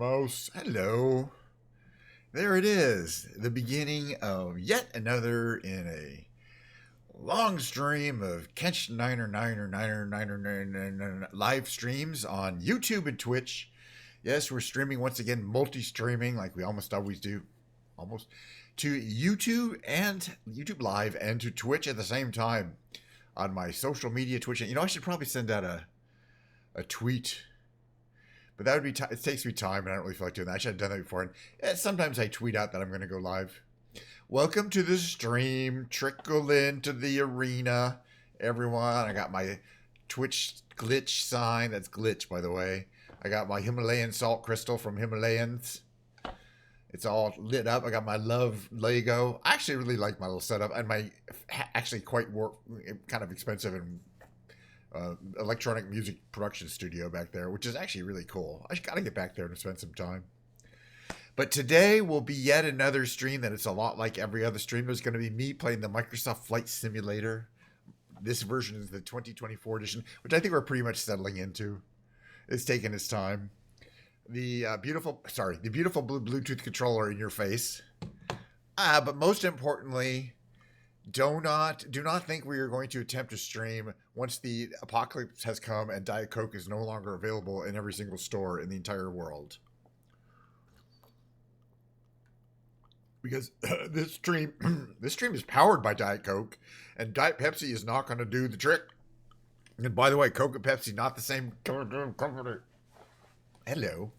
Mouse. Hello. There it is. The beginning of yet another in a long stream of Kench Niner live streams on YouTube and Twitch. Yes, we're streaming once again, multi-streaming like we almost always do. Almost. To YouTube and YouTube Live and to Twitch at the same time on my social media Twitch. You know, I should probably send out a tweet. But that would be it takes me time, and I don't really feel like doing that. I should have done that before. And sometimes I tweet out that I'm going to go live. Welcome to the stream. Trickle into the arena, everyone. I got my Twitch glitch sign. That's glitch, by the way. I got my Himalayan salt crystal from Himalayans. It's all lit up. I got my love Lego. I actually really like my little setup, and my actually quite kind of expensive and electronic music production studio back there, which is actually really cool. I got to get back there and spend some time. But today will be yet another stream that it's a lot like every other stream. There's going to be me playing the Microsoft Flight Simulator. This version is the 2024 edition, which I think we're pretty much settling into. It's taking its time. The beautiful blue Bluetooth controller in your face. But most importantly, do not think we are going to attempt to stream once the apocalypse has come and Diet Coke is no longer available in every single store in the entire world. Because this stream is powered by Diet Coke, and Diet Pepsi is not going to do the trick. And by the way, Coke and Pepsi not the same company. Hello.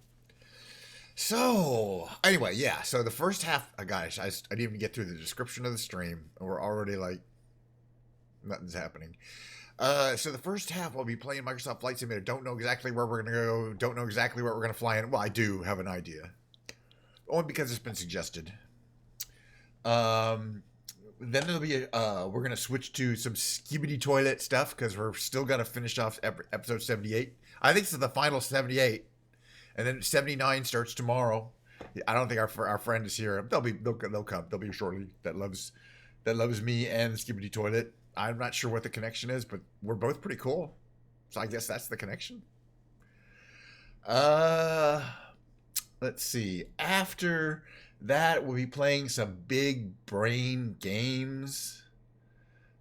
So, anyway, yeah. So the first half, guys, I didn't even get through the description of the stream. And we're already like, nothing's happening. So the first half, I'll be playing Microsoft Flight Simulator. Don't know exactly where we're going to go. Don't know exactly where we're going to fly in. Well, I do have an idea. Only because it's been suggested. Then there'll be we're going to switch to some skibidi toilet stuff because we're still going to finish off episode 78. I think this is the final 78. And then 79 starts tomorrow. I don't think our friend is here. They'll come. They'll be shortly. That loves me and the skibidi toilet. I'm not sure what the connection is, but we're both pretty cool. So I guess that's the connection. Let's see. After that, we'll be playing some big brain games.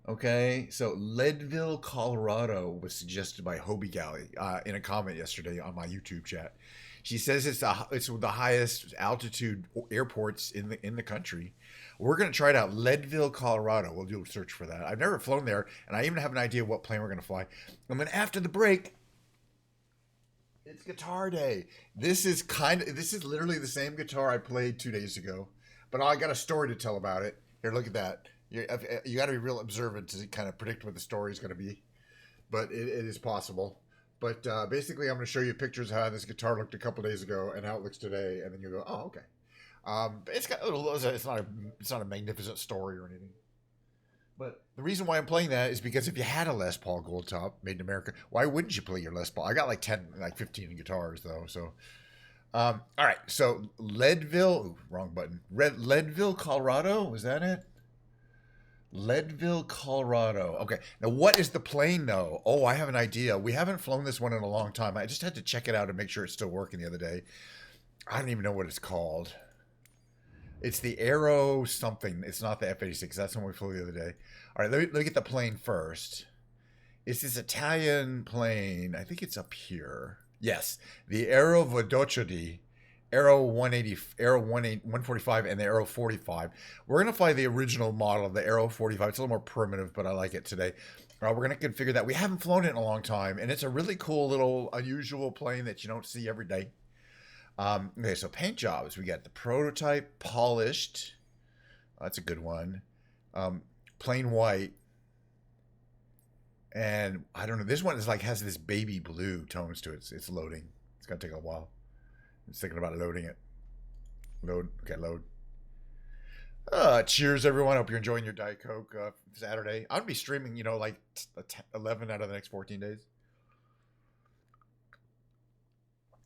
Okay, so Leadville, Colorado was suggested by Hobie Galley in a comment yesterday on my YouTube chat. She says it's the highest altitude airports in the country. We're going to try it out. Leadville, Colorado. We'll do a search for that. I've never flown there, and I even have an idea what plane we're going to fly. And then after the break, it's guitar day. This is literally the same guitar I played 2 days ago, but I got a story to tell about it. Here, look at that. You got to be real observant to kind of predict what the story is going to be, but it is possible. But basically, I'm going to show you pictures of how this guitar looked a couple days ago and how it looks today, and then you go, "Oh, okay." It's got it's not a magnificent story or anything. But the reason why I'm playing that is because if you had a Les Paul Goldtop made in America, why wouldn't you play your Les Paul? I got like 15 guitars though. So, all right. So Leadville, ooh, wrong button. Leadville, Colorado. Was that it? Leadville, Colorado. Okay. Now, what is the plane, though? Oh, I have an idea. We haven't flown this one in a long time. I just had to check it out and make sure it's still working the other day. I don't even know what it's called. It's the Aero something. It's not the F-86. That's the one we flew the other day. All right, let me get the plane first. It's this Italian plane. I think it's up here. Yes, the Aero Veloce. Aero 180, Aero 145, and the Aero 45. We're going to fly the original model of the Aero 45. It's a little more primitive, but I like it today. We're going to configure that. We haven't flown it in a long time, and it's a really cool little unusual plane that you don't see every day. Okay, so paint jobs. We got the prototype, polished. That's a good one. Plain white. And I don't know. This one is has this baby blue tones to it. It's loading. It's going to take a while. I'm thinking about loading it. Load. Okay, load. Cheers, everyone. Hope you're enjoying your Diet Coke Saturday. I'll be streaming, 11 out of the next 14 days.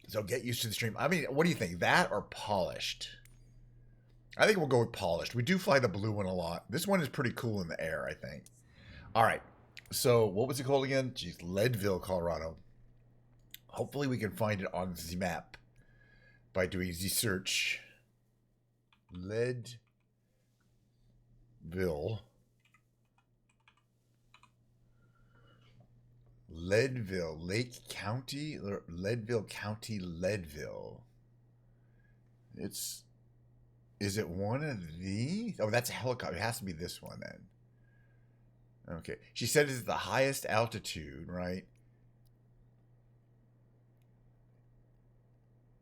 So get used to the stream. I mean, what do you think? That or polished? I think we'll go with polished. We do fly the blue one a lot. This one is pretty cool in the air, I think. All right. So what was it called again? Geez, Leadville, Colorado. Hopefully we can find it on the map. by doing the search. Leadville. Leadville, Lake County, Leadville County, Leadville. Is it one of these? Oh, that's a helicopter. It has to be this one then. Okay. She said it's the highest altitude, right?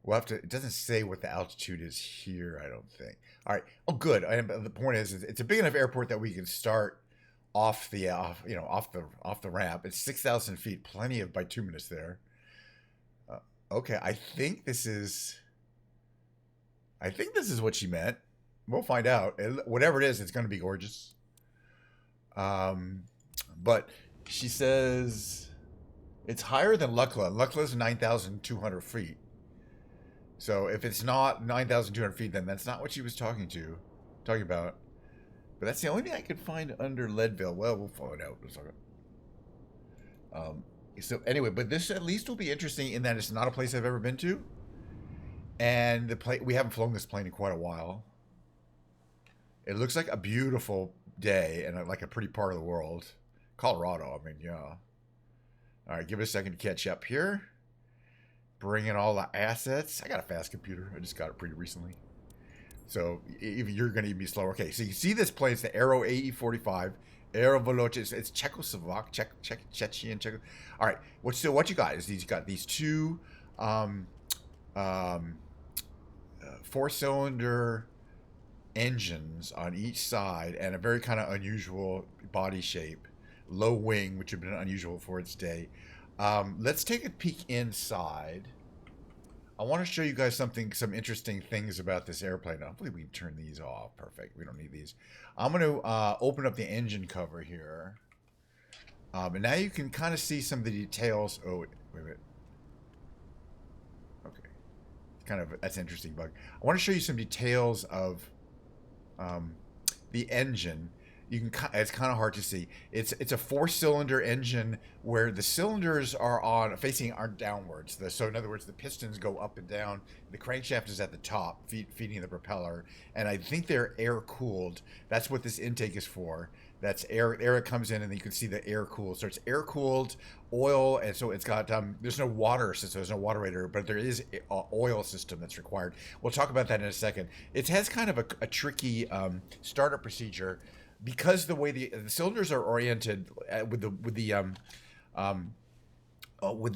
We'll have to, it doesn't say what the altitude is here, I don't think. All right. Oh, good. And the point is it's a big enough airport that we can start off the off the ramp. It's 6,000 feet, plenty of bituminous there. Okay, I think this is what she meant. We'll find out. Whatever it is, it's going to be gorgeous. But she says it's higher than Lukla. Lukla's 9,200 feet. So if it's not 9,200 feet, then that's not what she was talking about. But that's the only thing I could find under Leadville. Well, we'll find out. So anyway, but this at least will be interesting in that it's not a place I've ever been to, and we haven't flown this plane in quite a while. It looks like a beautiful day and like a pretty part of the world. Colorado, I mean, yeah. All right, give it a second to catch up here. Bring in all the assets. I got a fast computer. I just got it pretty recently. So if you're going to be slower. Okay, so you see this plane. It's the Aero AE-45. Aero Veloce. It's Czechoslovak, Chechen. All right, what you got is you got these two four-cylinder engines on each side and a very kind of unusual body shape. Low wing, which would have been unusual for its day. Let's take a peek inside. I want to show you guys some interesting things about this airplane. Hopefully we can turn these off. Perfect. We don't need these. I'm going to open up the engine cover here. And now you can kind of see some of the details. Oh, wait a minute. Okay. That's an interesting bug. I want to show you some details of the engine. It's kind of hard to see. It's a four-cylinder engine where the cylinders are facing downwards. So in other words, the pistons go up and down. The crankshaft is at the top, feeding the propeller, and I think they're air cooled. That's what this intake is for. That's air that comes in, and you can see the air cooled. So it's air cooled oil, and so it's got there's no water system, there's no water radiator, but there is an oil system that's required. We'll talk about that in a second. It has kind of a tricky startup procedure. Because the way the cylinders are oriented with the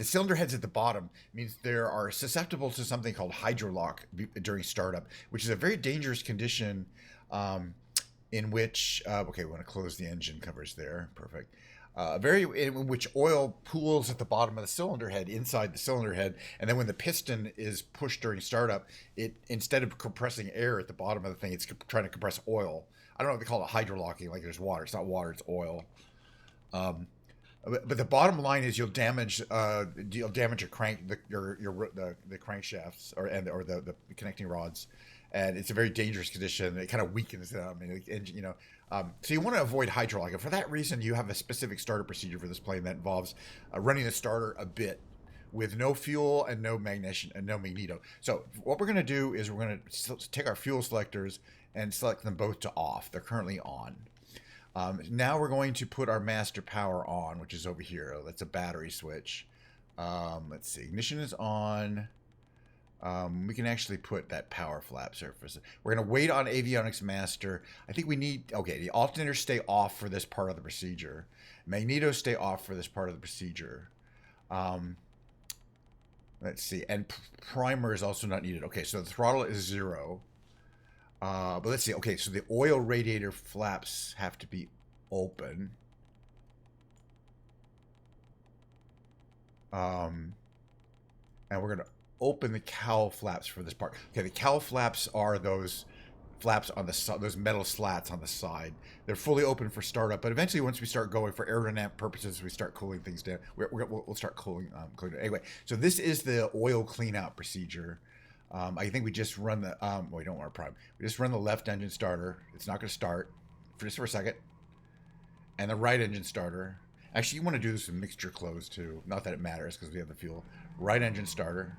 cylinder heads at the bottom means they are susceptible to something called hydrolock during startup, which is a very dangerous condition in which okay, we want to close the engine covers there. Perfect. In which oil pools at the bottom of the cylinder head, inside the cylinder head, and then when the piston is pushed during startup, it instead of compressing air at the bottom of the thing, it's trying to compress oil. I don't know if they call it hydrolocking, like there's water. It's not water, it's oil. But the bottom line is you'll damage your crank, the crankshafts or the connecting rods, and it's a very dangerous condition. It kind of weakens them, so you want to avoid hydraulic. And for that reason, you have a specific starter procedure for this plane that involves running the starter a bit with no fuel and no magneto. So what we're going to do is we're going to take our fuel selectors and select them both to off. They're currently on. Now we're going to put our master power on, which is over here. That's a battery switch. Let's see. Ignition is on. We can actually put that power flap surface. We're going to wait on avionics master. I think we need, okay, the alternators stay off for this part of the procedure. Magnetos stay off for this part of the procedure. Let's see. And primer is also not needed. Okay, so the throttle is 0. But let's see. Okay, so the oil radiator flaps have to be open. And we're going to open the cowl flaps for this part. Okay, the cowl flaps are those flaps on those metal slats on the side. They're fully open for startup, but eventually once we start going for aerodynamic purposes, we start cooling things down. We'll start cooling down. Anyway, so this is the oil clean out procedure. I think we just run the, we don't want to prime. We just run the left engine starter. It's not going to start just for a second. And the right engine starter. Actually, you want to do this with mixture closed too. Not that it matters because we have the fuel. Right engine starter.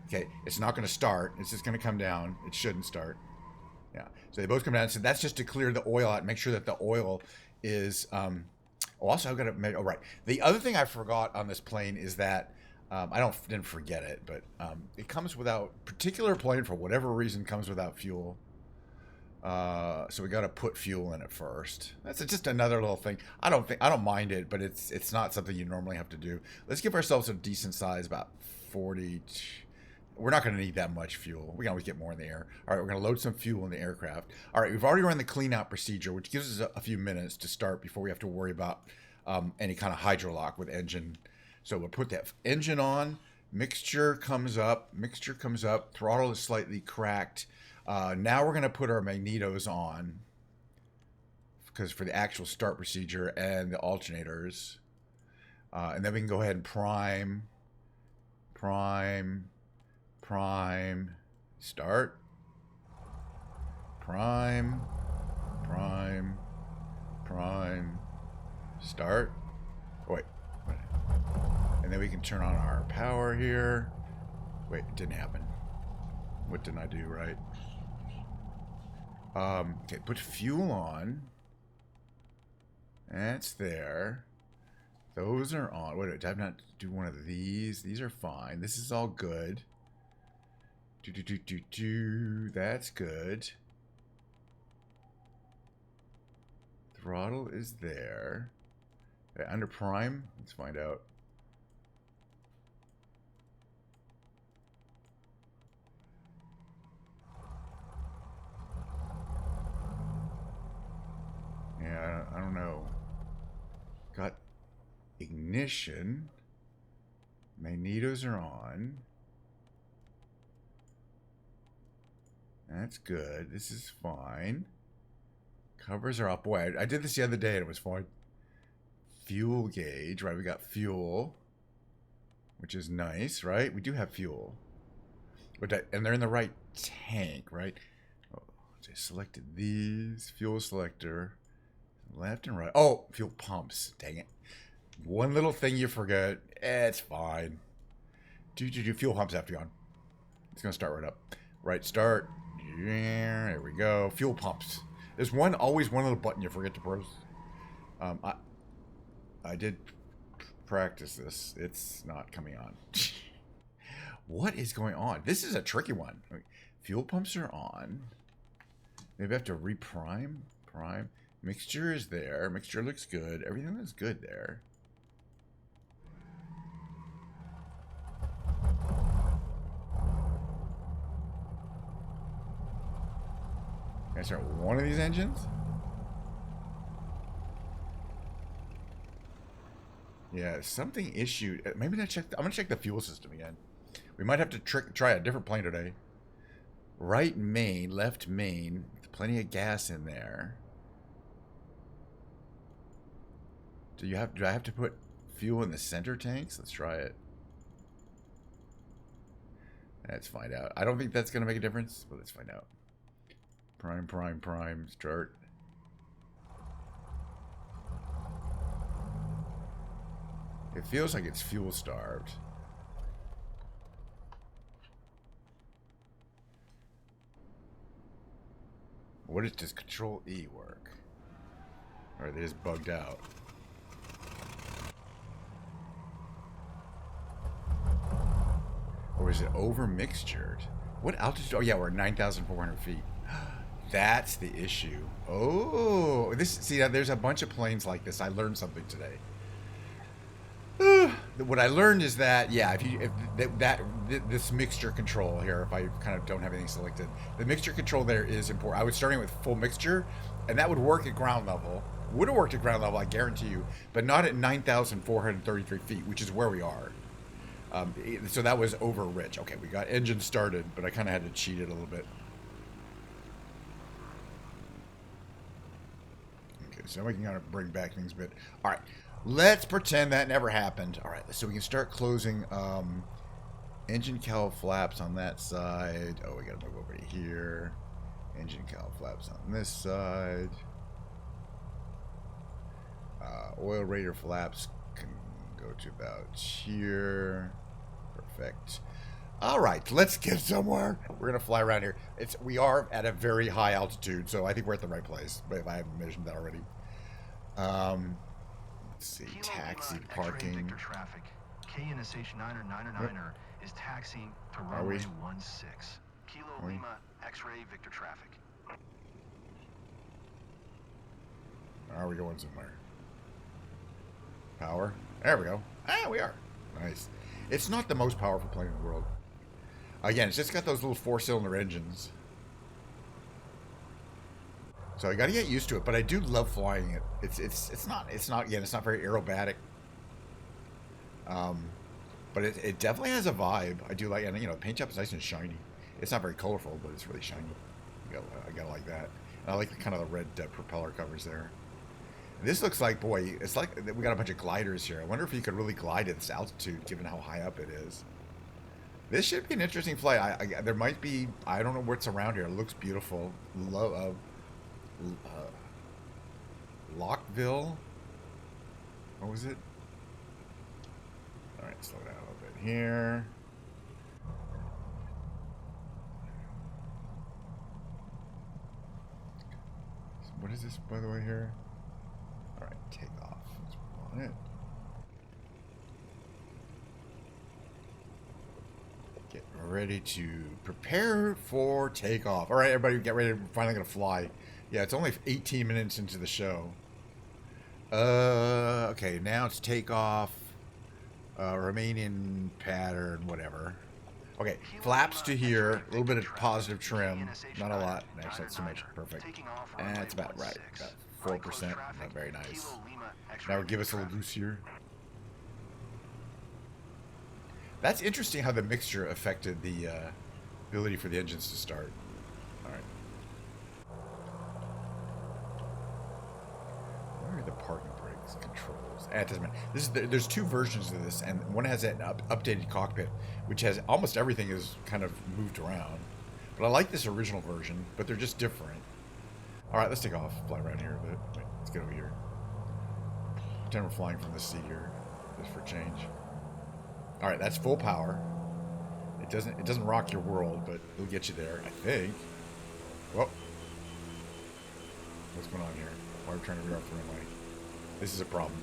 Okay, it's not going to start. It's just going to come down. It shouldn't start. Yeah. So they both come down. So that's just to clear the oil out. Make sure that the oil is. Also, I've got to make. Oh, right. The other thing I forgot on this plane is that didn't forget it, but it comes without particular plane for whatever reason comes without fuel. So we got to put fuel in it first. That's just another little thing. I don't mind it, but it's not something you normally have to do. Let's give ourselves a decent size, about 40. We're not going to need that much fuel. We can always get more in the air. All right, we're going to load some fuel in the aircraft. All right, we've already run the clean out procedure, which gives us a few minutes to start before we have to worry about any kind of hydrolock with engine. So we'll put that engine on. Mixture comes up. Throttle is slightly cracked. Now we're going to put our magnetos on because for the actual start procedure and the alternators. And then we can go ahead and prime, start, prime, start. Oh, wait. And then we can turn on our power here. Wait, it didn't happen. What didn't I do right? Okay, put fuel on. That's there. Those are on. Wait, did I not do one of these? These are fine. This is all good. That's good. Throttle is there. Okay, under prime, let's find out. Yeah, I don't know. Got ignition. Magnetos are on. That's good. This is fine. Covers are up. Boy, I did this the other day and it was fine. Fuel gauge, right? We got fuel, which is nice, right? We do have fuel. And they're in the right tank, right? Oh, I selected these. Fuel selector. Left and right. Oh, fuel pumps. Dang it. One little thing you forget. It's fine. Fuel pumps have to be on. It's going to start right up. Right, start. Yeah, there we go. Fuel pumps. There's always one little button you forget to press. I did practice this. It's not coming on. What is going on? This is a tricky one. Fuel pumps are on. Maybe I have to reprime. Prime. Mixture is there. Mixture looks good. Everything looks good there. Can I start one of these engines? Yeah, something issued. Maybe I'm gonna check the fuel system again. We might have to try a different plane today. Right main, left main. Plenty of gas in there. Do I have to put fuel in the center tanks? Let's try it. Let's find out. I don't think that's gonna make a difference, but let's find out. Prime, start. It feels like it's fuel starved. Does Control E work? Or are they just bugged out? Or is it over mixtured? What altitude? Oh yeah, we're at 9,400 feet. That's the issue. Oh, there's a bunch of planes like this. I learned something today. What I learned is that this mixture control here, if I kind of don't have anything selected, the mixture control there is important. I was starting with full mixture, and that would work at ground level. Would have worked at ground level, I guarantee you, but not at 9,433 feet, which is where we are. So that was over rich. Okay, we got engine started, but I kind of had to cheat it a little bit. Okay, so we can kind of bring back things a bit. All right, let's pretend that never happened. All right, so we can start closing engine cowl flaps on that side. Oh, we got to move over to here. Engine cowl flaps on this side. Oil radiator flaps can go to about here. Perfect. All right, let's get somewhere. We're gonna fly around here. We are at a very high altitude, so I think we're at the right place. But if I haven't mentioned that already, let's see, Kilo taxi Lima, parking. Victor traffic. KNSH 9er is taxiing to runway 16. Kilo Lima, X-ray Victor traffic. Are we going somewhere? Power. There we go. Ah, we are. Nice. It's not the most powerful plane in the world. Again, it's just got those little 4-cylinder engines. So I got to get used to it, but I do love flying it. It's not very aerobatic. But it definitely has a vibe. I do like, and the paint job is nice and shiny. It's not very colorful, but it's really shiny. I gotta like that. And I like the kind of the red propeller covers there. And this looks like, boy, it's like we got a bunch of gliders here. I wonder if you could really glide at this altitude, given how high up it is. This should be an interesting flight. There might be, I don't know what's around here. It looks beautiful. Lockville? What was it? All right, slow down a little bit here. What is this, by the way, here? All right, take off. Let's put on it. Get ready to prepare for takeoff. All right, everybody, get ready. We're finally gonna fly. Yeah, it's only 18 minutes into the show. Okay, now it's takeoff. Remain in pattern, whatever. Okay, flaps to here. A little bit of positive trim. Not a lot. Actually, that's too much. Perfect. That's about right. About 4%. Not very nice. Now give us a little loose here. That's interesting how the mixture affected the ability for the engines to start. All right. Where are the parking brakes controls? It doesn't matter. There's two versions of this, and one has an updated cockpit, which has almost everything is kind of moved around. But I like this original version, but they're just different. All right, let's take off. Fly around here a bit. Wait, let's get over here. Pretend we're flying from the seat here, just for change. All right, that's full power. It doesn't rock your world, but it'll get you there, I think. Whoa. What's going on here? Why are we trying to veer off the runway? This is a problem.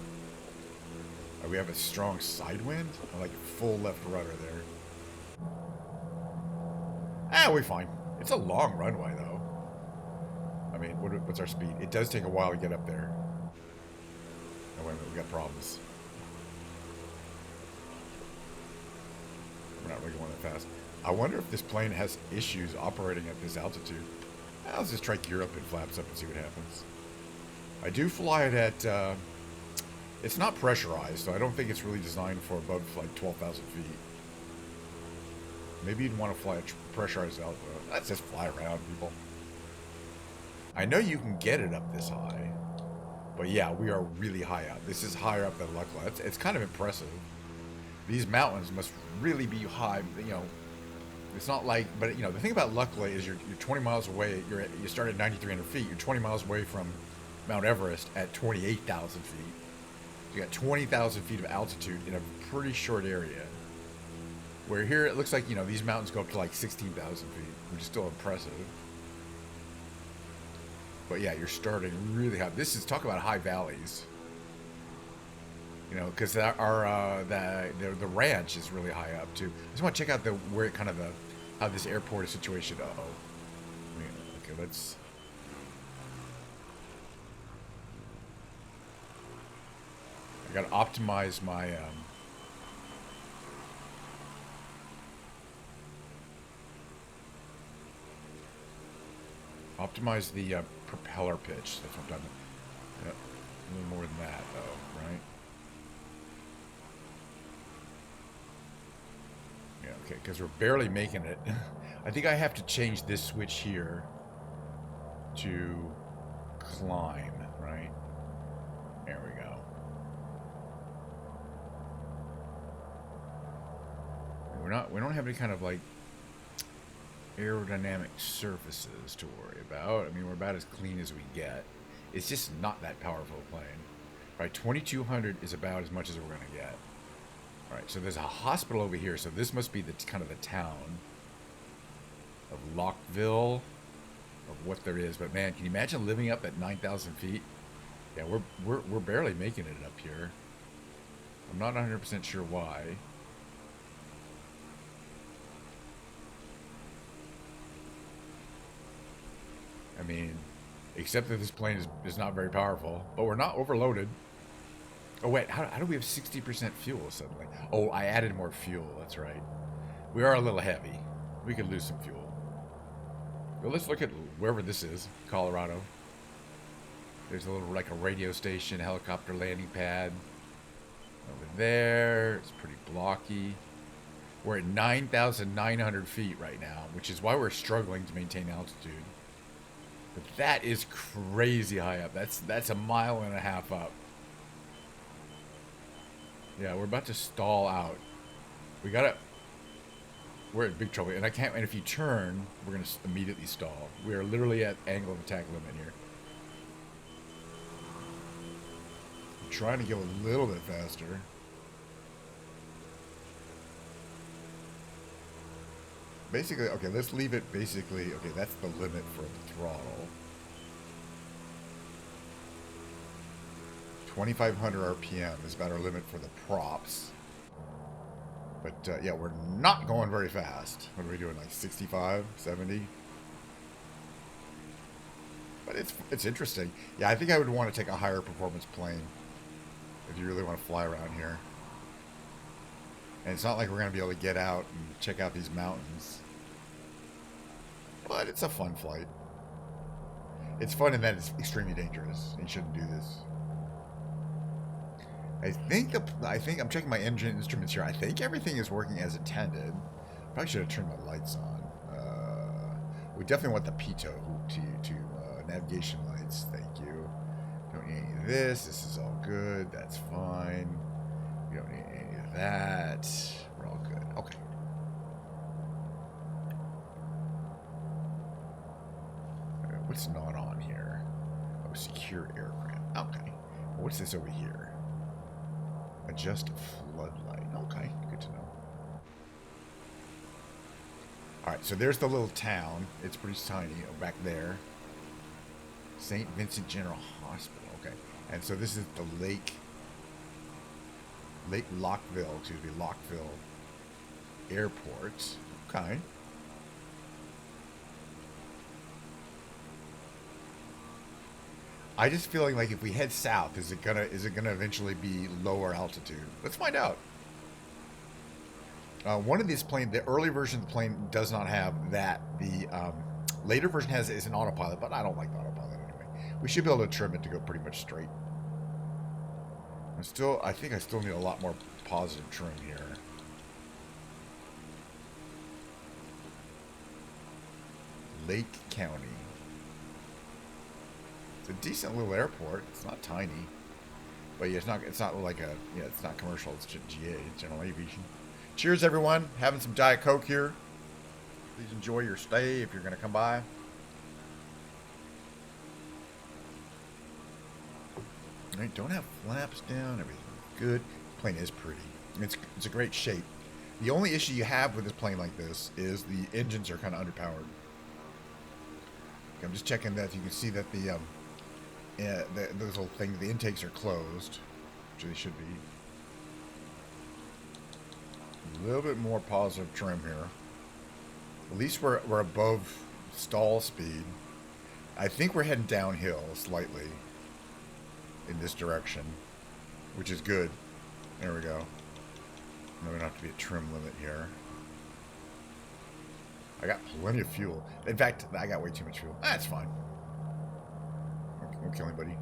We have a strong side wind. I like a full left rudder there. We're fine. It's a long runway, though. I mean, what's our speed? It does take a while to get up there. Oh, wait a minute, we got problems. We're not really going that fast. I wonder if this plane has issues operating at this altitude. Let's just try gear up and flaps up and see what happens. I do fly it at, it's not pressurized, so I don't think it's really designed for above like 12,000 feet. Maybe you'd want to fly a pressurized altitude. Let's just fly around, people. I know you can get it up this high, but yeah, we are really high up. This is higher up than Lukla. It's kind of impressive. These mountains must really be high, It's not like, but the thing about Lukla is you're 20 miles away. You start at 9,300 feet. You're 20 miles away from Mount Everest at 28,000 feet. So you got 20,000 feet of altitude in a pretty short area. Where here it looks like these mountains go up to like 16,000 feet, which is still impressive. But yeah, you're starting really high. This is talk about high valleys. Because the ranch is really high up too. I just want to check out how this airport is situated. Okay, let's. I gotta optimize my. Optimize the propeller pitch. That's what I'm talking about. A little more than that, though, right? Yeah, okay, because we're barely making it. I think I have to change this switch here to climb, right? There we go. We don't have any kind of like aerodynamic surfaces to worry about. I mean, we're about as clean as we get. It's just not that powerful a plane. Right, 2200 is about as much as we're going to get. All right, so there's a hospital over here. So this must be the kind of the town of Lockville, of what there is. But man, can you imagine living up at 9,000 feet? Yeah, we're barely making it up here. I'm not 100% sure why. I mean, except that this plane is not very powerful, but we're not overloaded. Oh wait, how do we have 60% fuel suddenly? Oh, I added more fuel. That's right. We are a little heavy. We could lose some fuel. Well, let's look at wherever this is, Colorado. There's a little, like a radio station, helicopter landing pad. Over there, it's pretty blocky. We're at 9,900 feet right now, which is why we're struggling to maintain altitude. But that is crazy high up. That's a mile and a half up. Yeah, we're about to stall out. We're in big trouble. And if you turn, we're going to immediately stall. We are literally at angle of attack limit here. I'm trying to go a little bit faster. Basically, okay, let's leave it basically, okay, that's the limit for the throttle. 2,500 RPM is about our limit for the props. But yeah, we're not going very fast. What are we doing, like 65, 70? But it's interesting. Yeah, I think I would want to take a higher performance plane if you really want to fly around here. And it's not like we're going to be able to get out and check out these mountains. But it's a fun flight. It's fun in that it's extremely dangerous. And you shouldn't do this. I think I'm checking my engine instruments here. I think everything is working as intended. Probably should have turned my lights on. We definitely want the pitot to navigation lights. Thank you. Don't need any of this. This is all good. That's fine. We don't need any of that. We're all good. Okay. What's not on here? Oh, secure aircraft. Okay. What's this over here? Adjust floodlight. Okay, good to know. Alright, so there's the little town. It's pretty tiny. Oh, back there. St. Vincent General Hospital. Okay. And so this is the Lake Lockville, to the Lockville Airport. Okay. I just feeling like if we head south, is it gonna eventually be lower altitude? Let's find out. One of these planes, the early version of the plane does not have that. The later version is an autopilot, but I don't like the autopilot anyway. We should be able to trim it to go pretty much straight. I think I still need a lot more positive trim here. Lake County. It's a decent little airport. It's not tiny, but yeah, it's not like it's not commercial. It's GA, general aviation. Cheers, everyone! Having some Diet Coke here. Please enjoy your stay if you're going to come by. All right, don't have flaps down. Everything's good. Plane is pretty. It's a great shape. The only issue you have with this plane like this is the engines are kind of underpowered. Okay, I'm just checking that. You can see that those little things, the intakes are closed, which they should be. A little bit more positive trim here. At least we're above stall speed. I think we're heading downhill slightly in this direction, which is good. There we go. No, we don't have to be a trim limit here. I got plenty of fuel. In fact, I got way too much fuel. That's fine. Won't kill anybody.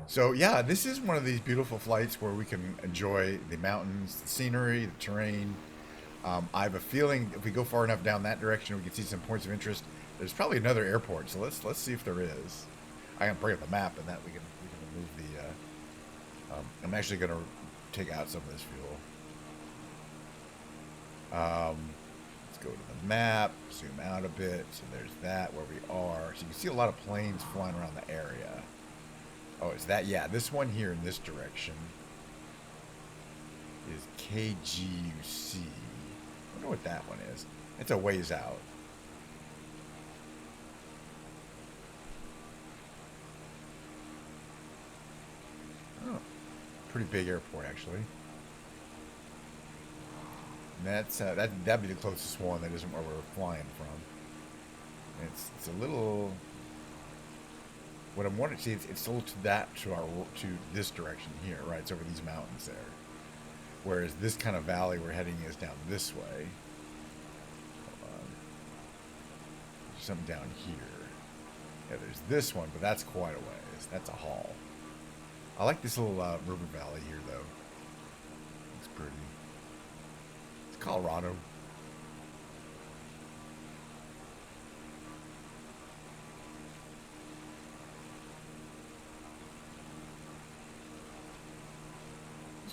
So yeah, this is one of these beautiful flights where we can enjoy the mountains, the scenery, the terrain. I have a feeling if we go far enough down that direction, we can see some points of interest. There's probably another airport, so let's see if there is. I can bring up the map, and that we can remove the. I'm actually going to take out some of this fuel. Let's go to the map, zoom out a bit. So there's that where we are. So you can see a lot of planes flying around the area. Oh, is that? Yeah, this one here in this direction. is KGUC. I wonder what that one is. It's a ways out. Oh, pretty big airport actually. And that's that'd be the closest one that isn't where we're flying from. And it's a little. What I'm wondering, see, it's a little to this direction here, right? It's over these mountains there. Whereas this kind of valley we're heading is down this way. Hold on. There's something down here. Yeah, there's this one, but that's quite a ways. That's a haul. I like this little river valley here, though. It's pretty. It's Colorado.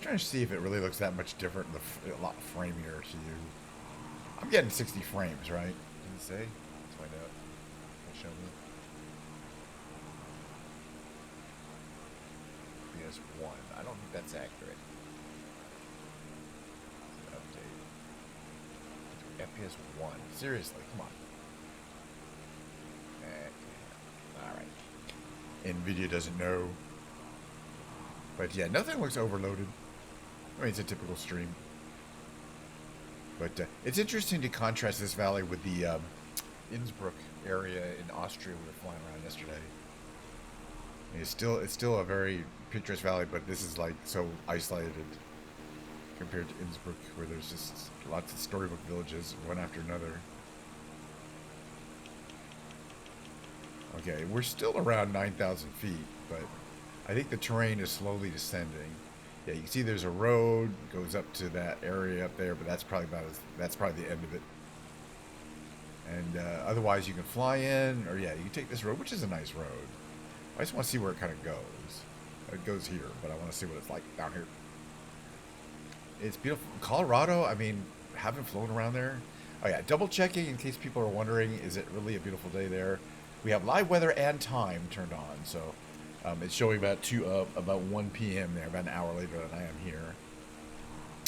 Trying to see if it really looks that much different, a lot framier to you. I'm getting 60 frames, right? Did it say? Let's find out. It'll show me. FPS1. I don't think that's accurate. Update. FPS1. Seriously, come on. Alright. NVIDIA doesn't know. But yeah, nothing looks overloaded. I mean, it's a typical stream. But it's interesting to contrast this valley with the Innsbruck area in Austria we were flying around yesterday. I mean, it's still a very picturesque valley, but this is like so isolated compared to Innsbruck, where there's just lots of storybook villages, one after another. Okay, we're still around 9,000 feet, but I think the terrain is slowly descending. Yeah, you can see there's a road goes up to that area up there, but that's probably the end of it. And otherwise, you can fly in, or yeah, you can take this road, which is a nice road. I just want to see where it kind of goes. It goes here, but I want to see what it's like down here. It's beautiful. Colorado, I mean, haven't flown around there. Oh yeah, double checking in case people are wondering, is it really a beautiful day there? We have live weather and time turned on, so. It's showing about 1 p.m. there, about an hour later than I am here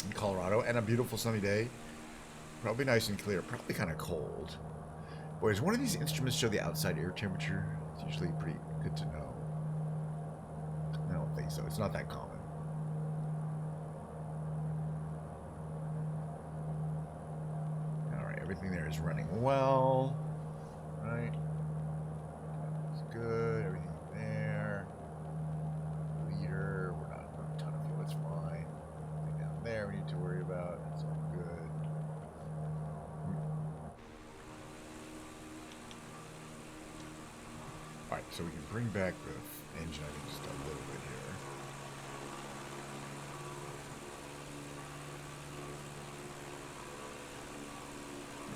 in Colorado, and a beautiful sunny day. Probably nice and clear, probably kind of cold. Boy, does one of these instruments show the outside air temperature? It's usually pretty good to know. I don't think so. It's not that common. All right, everything there is running well. Right. It's good. Everything there. Leader. We're not putting a ton of fuel. It's fine. Nothing down there we need to worry about. It's all good. Alright, so we can bring back the engine, I think, just a little bit here.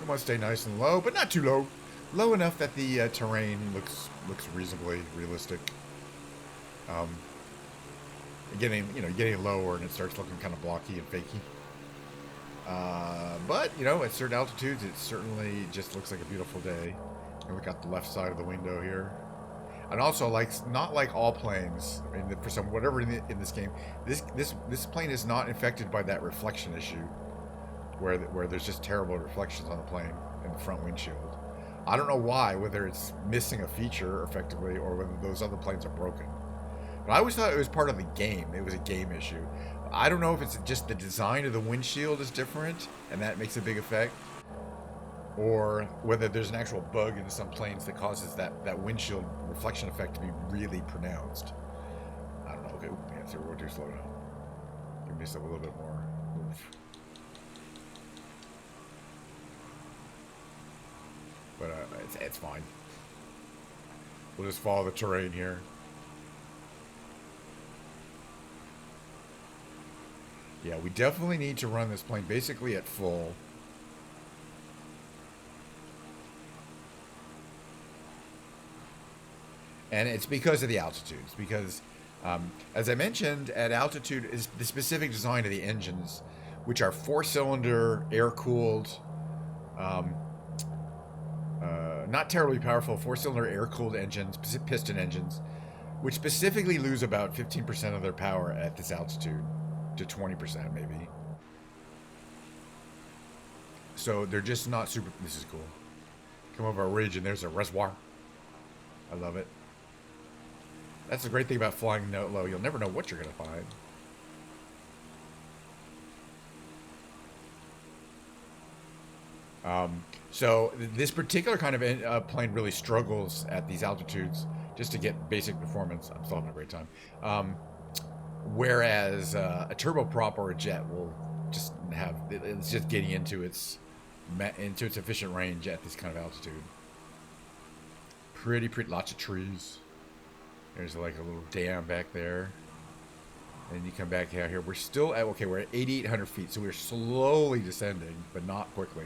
We want to stay nice and low, but not too low. Low enough that the terrain looks reasonably realistic. Getting lower and it starts looking kind of blocky and fakey. But at certain altitudes, it certainly just looks like a beautiful day. And we got the left side of the window here. And also, not like all planes, for some whatever in this game, this plane is not infected by that reflection issue, where there's just terrible reflections on the plane in the front windshield. I don't know why, whether it's missing a feature effectively or whether those other planes are broken. But I always thought it was part of the game. It was a game issue. I don't know if it's just the design of the windshield is different and that makes a big effect, or whether there's an actual bug in some planes that causes that windshield reflection effect to be really pronounced. I don't know. Okay, yeah, so we're too slow down. Give me just a little bit more oomph. But it's fine. We'll just follow the terrain here. Yeah, we definitely need to run this plane basically at full. And it's because of the altitudes. Because, as I mentioned, at altitude is the specific design of the engines, which are 4-cylinder, air-cooled, not terribly powerful, 4-cylinder air-cooled engines, piston engines, which specifically lose about 15% of their power at this altitude. to 20% maybe. So they're just not super. This is cool. Come over a ridge and there's a reservoir. I love it. That's the great thing about flying low. You'll never know what you're going to find. So this particular kind of plane really struggles at these altitudes just to get basic performance. I'm still having a great time. Whereas a turboprop or a jet will just have, it's just getting into its efficient range at this kind of altitude. Pretty, lots of trees. There's like a little dam back there. And you come back out here. We're still at, okay, we're at 8,800 feet. So we're slowly descending, but not quickly.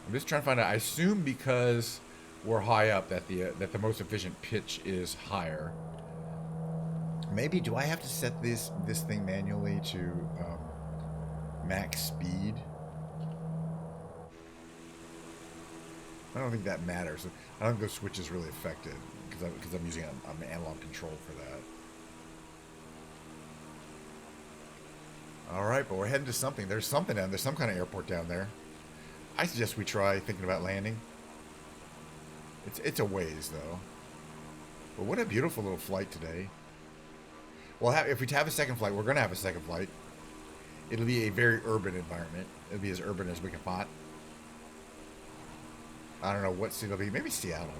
I'm just trying to find out. I assume because we're high up that the most efficient pitch is higher. Maybe, do I have to set this thing manually to max speed? I don't think that matters. I don't think those switches really affect it because I'm using an analog control for that. All right, but we're heading to something. There's something down. There's some kind of airport down there. I suggest we try thinking about landing. It's a ways though. But what a beautiful little flight today. Well, if we have a second flight, we're going to have a second flight. It'll be a very urban environment. It'll be as urban as we can find. I don't know what city it'll be. Maybe Seattle.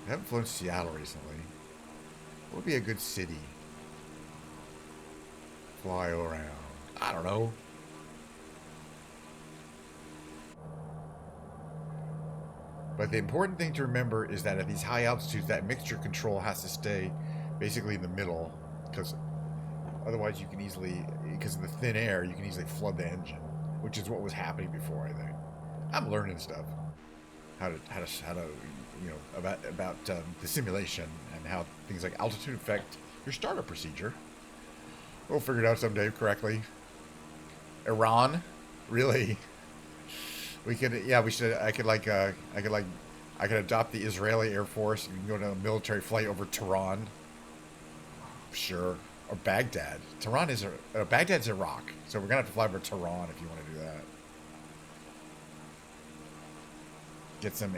I haven't flown to Seattle recently. What would be a good city? Fly around. I don't know. But the important thing to remember is that at these high altitudes, that mixture control has to stay basically in the middle, because otherwise you can easily, because of the thin air, you can easily flood the engine, which is what was happening before, I think. I'm learning stuff, how to you know, about the simulation and how things like altitude affect your startup procedure. We'll figure it out someday correctly. Iran, really? We could, yeah, we should. I could adopt the Israeli Air Force. You can go to a military flight over Tehran. Sure. Or Baghdad. Tehran is Baghdad's Iraq, so we're gonna have to fly over Tehran if you want to do that. Get some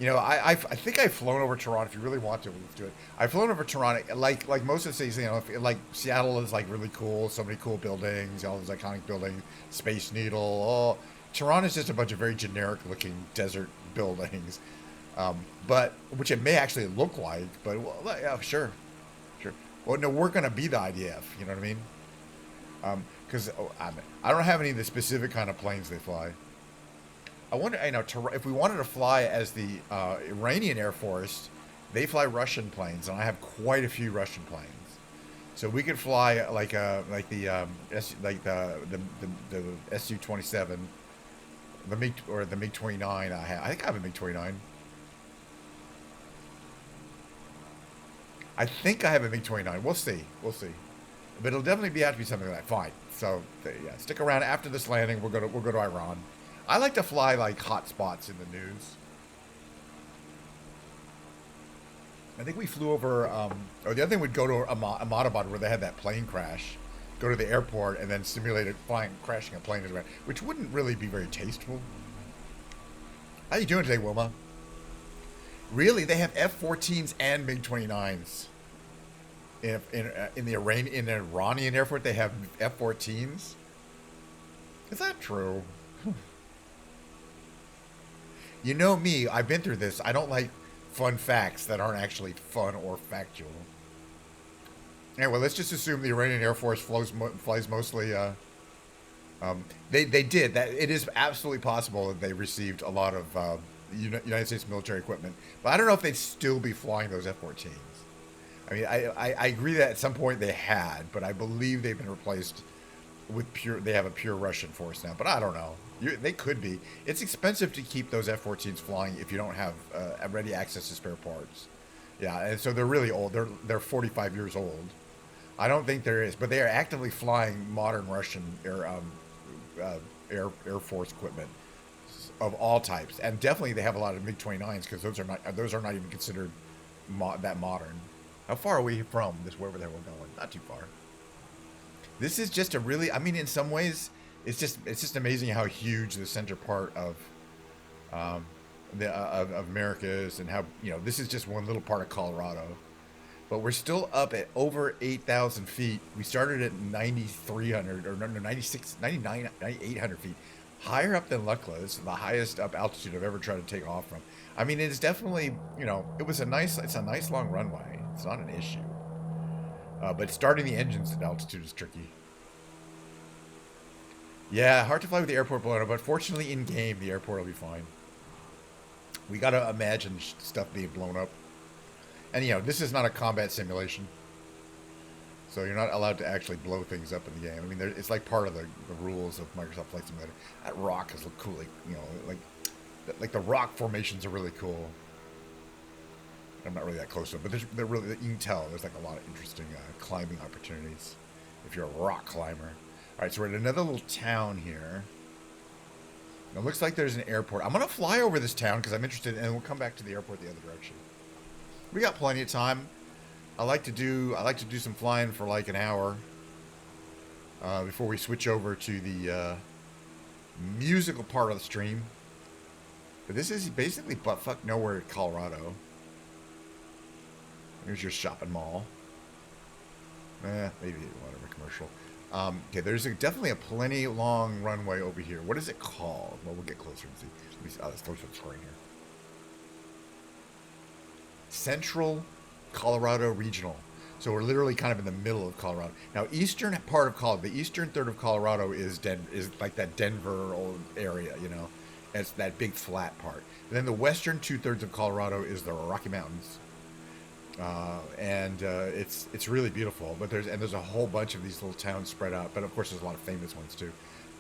You know, I think I've flown over Tehran. If you really want to, let's do it. I've flown over Tehran. Like most of the cities, you know, like Seattle is like really cool. So many cool buildings, all those iconic buildings. Space Needle. Oh, Tehran is just a bunch of very generic-looking desert buildings, but which it may actually look like. But well, yeah, sure. Well, no, we're going to be the IDF. You know what I mean? Because I don't have any of the specific kind of planes they fly. I wonder, you know, if we wanted to fly as the Iranian Air Force, they fly Russian planes, and I have quite a few Russian planes. So we could fly like the SU-27. The MiG-29 I think I have a MiG-29. I think I have a MiG-29. We'll see. But it'll definitely have to be something like that. Fine. So yeah, stick around after this landing. We'll go to Iran. I like to fly like hot spots in the news. I think we flew over. Or the other thing, we'd go to Ahmadabad where they had that plane crash. Go to the airport and then simulate it crashing a plane into it, which wouldn't really be very tasteful. How you doing today, Wilma? Really, they have F-14s and MiG-29s. In the Iranian Air Force, they have F-14s. Is that true? You know me, I've been through this. I don't like fun facts that aren't actually fun or factual. Anyway, let's just assume the Iranian Air Force flies mostly. They did that. It is absolutely possible that they received a lot of United States military equipment, but I don't know if they'd still be flying those F-14s. I mean, I agree that at some point they had, but I believe they've been replaced with They have a pure Russian force now, but I don't know. They could be. It's expensive to keep those F-14s flying if you don't have ready access to spare parts. Yeah, and so they're really old. They're 45 years old. I don't think there is, but they are actively flying modern Russian Air Force equipment of all types, and definitely they have a lot of MiG-29s because those are not even considered that modern. How far are we from this, wherever the hell we're going? Not too far. This is just a really, I mean, in some ways, it's just amazing how huge the center part of of America is, and how, this is just one little part of Colorado. But we're still up at over 8,000 feet. We started at 9,300, or no, 96, 99, 9,800 feet. Higher up than Lukla. It's the highest up altitude I've ever tried to take off from. I mean, it's definitely, it's a nice long runway. It's not an issue. But starting the engines at altitude is tricky. Yeah, hard to fly with the airport blown up, but fortunately in game, the airport will be fine. We gotta imagine stuff being blown up. And, this is not a combat simulation. So you're not allowed to actually blow things up in the game. I mean, it's like part of the rules of Microsoft Flight Simulator. That rock is look cool. Like the rock formations are really cool. I'm not really that close to them, but they're really, you can tell there's like a lot of interesting climbing opportunities if you're a rock climber. All right, so we're at another little town here. It looks like there's an airport. I'm going to fly over this town because I'm interested, and we'll come back to the airport the other direction. We got plenty of time. I like to do some flying for like an hour before we switch over to the musical part of the stream. But this is basically buttfuck nowhere, Colorado. Here's your shopping mall. Maybe whatever, commercial. Okay, there's definitely a plenty long runway over here. What is it called? Well, we'll get closer and see. Let's go to the screen here. Central Colorado Regional. So we're literally kind of in the middle of Colorado. Now, eastern part of Colorado, the eastern third of Colorado is like that Denver old area, It's that big flat part. And then the western 2/3 of Colorado is the Rocky Mountains. It's really beautiful, but there's a whole bunch of these little towns spread out, but of course there's a lot of famous ones too.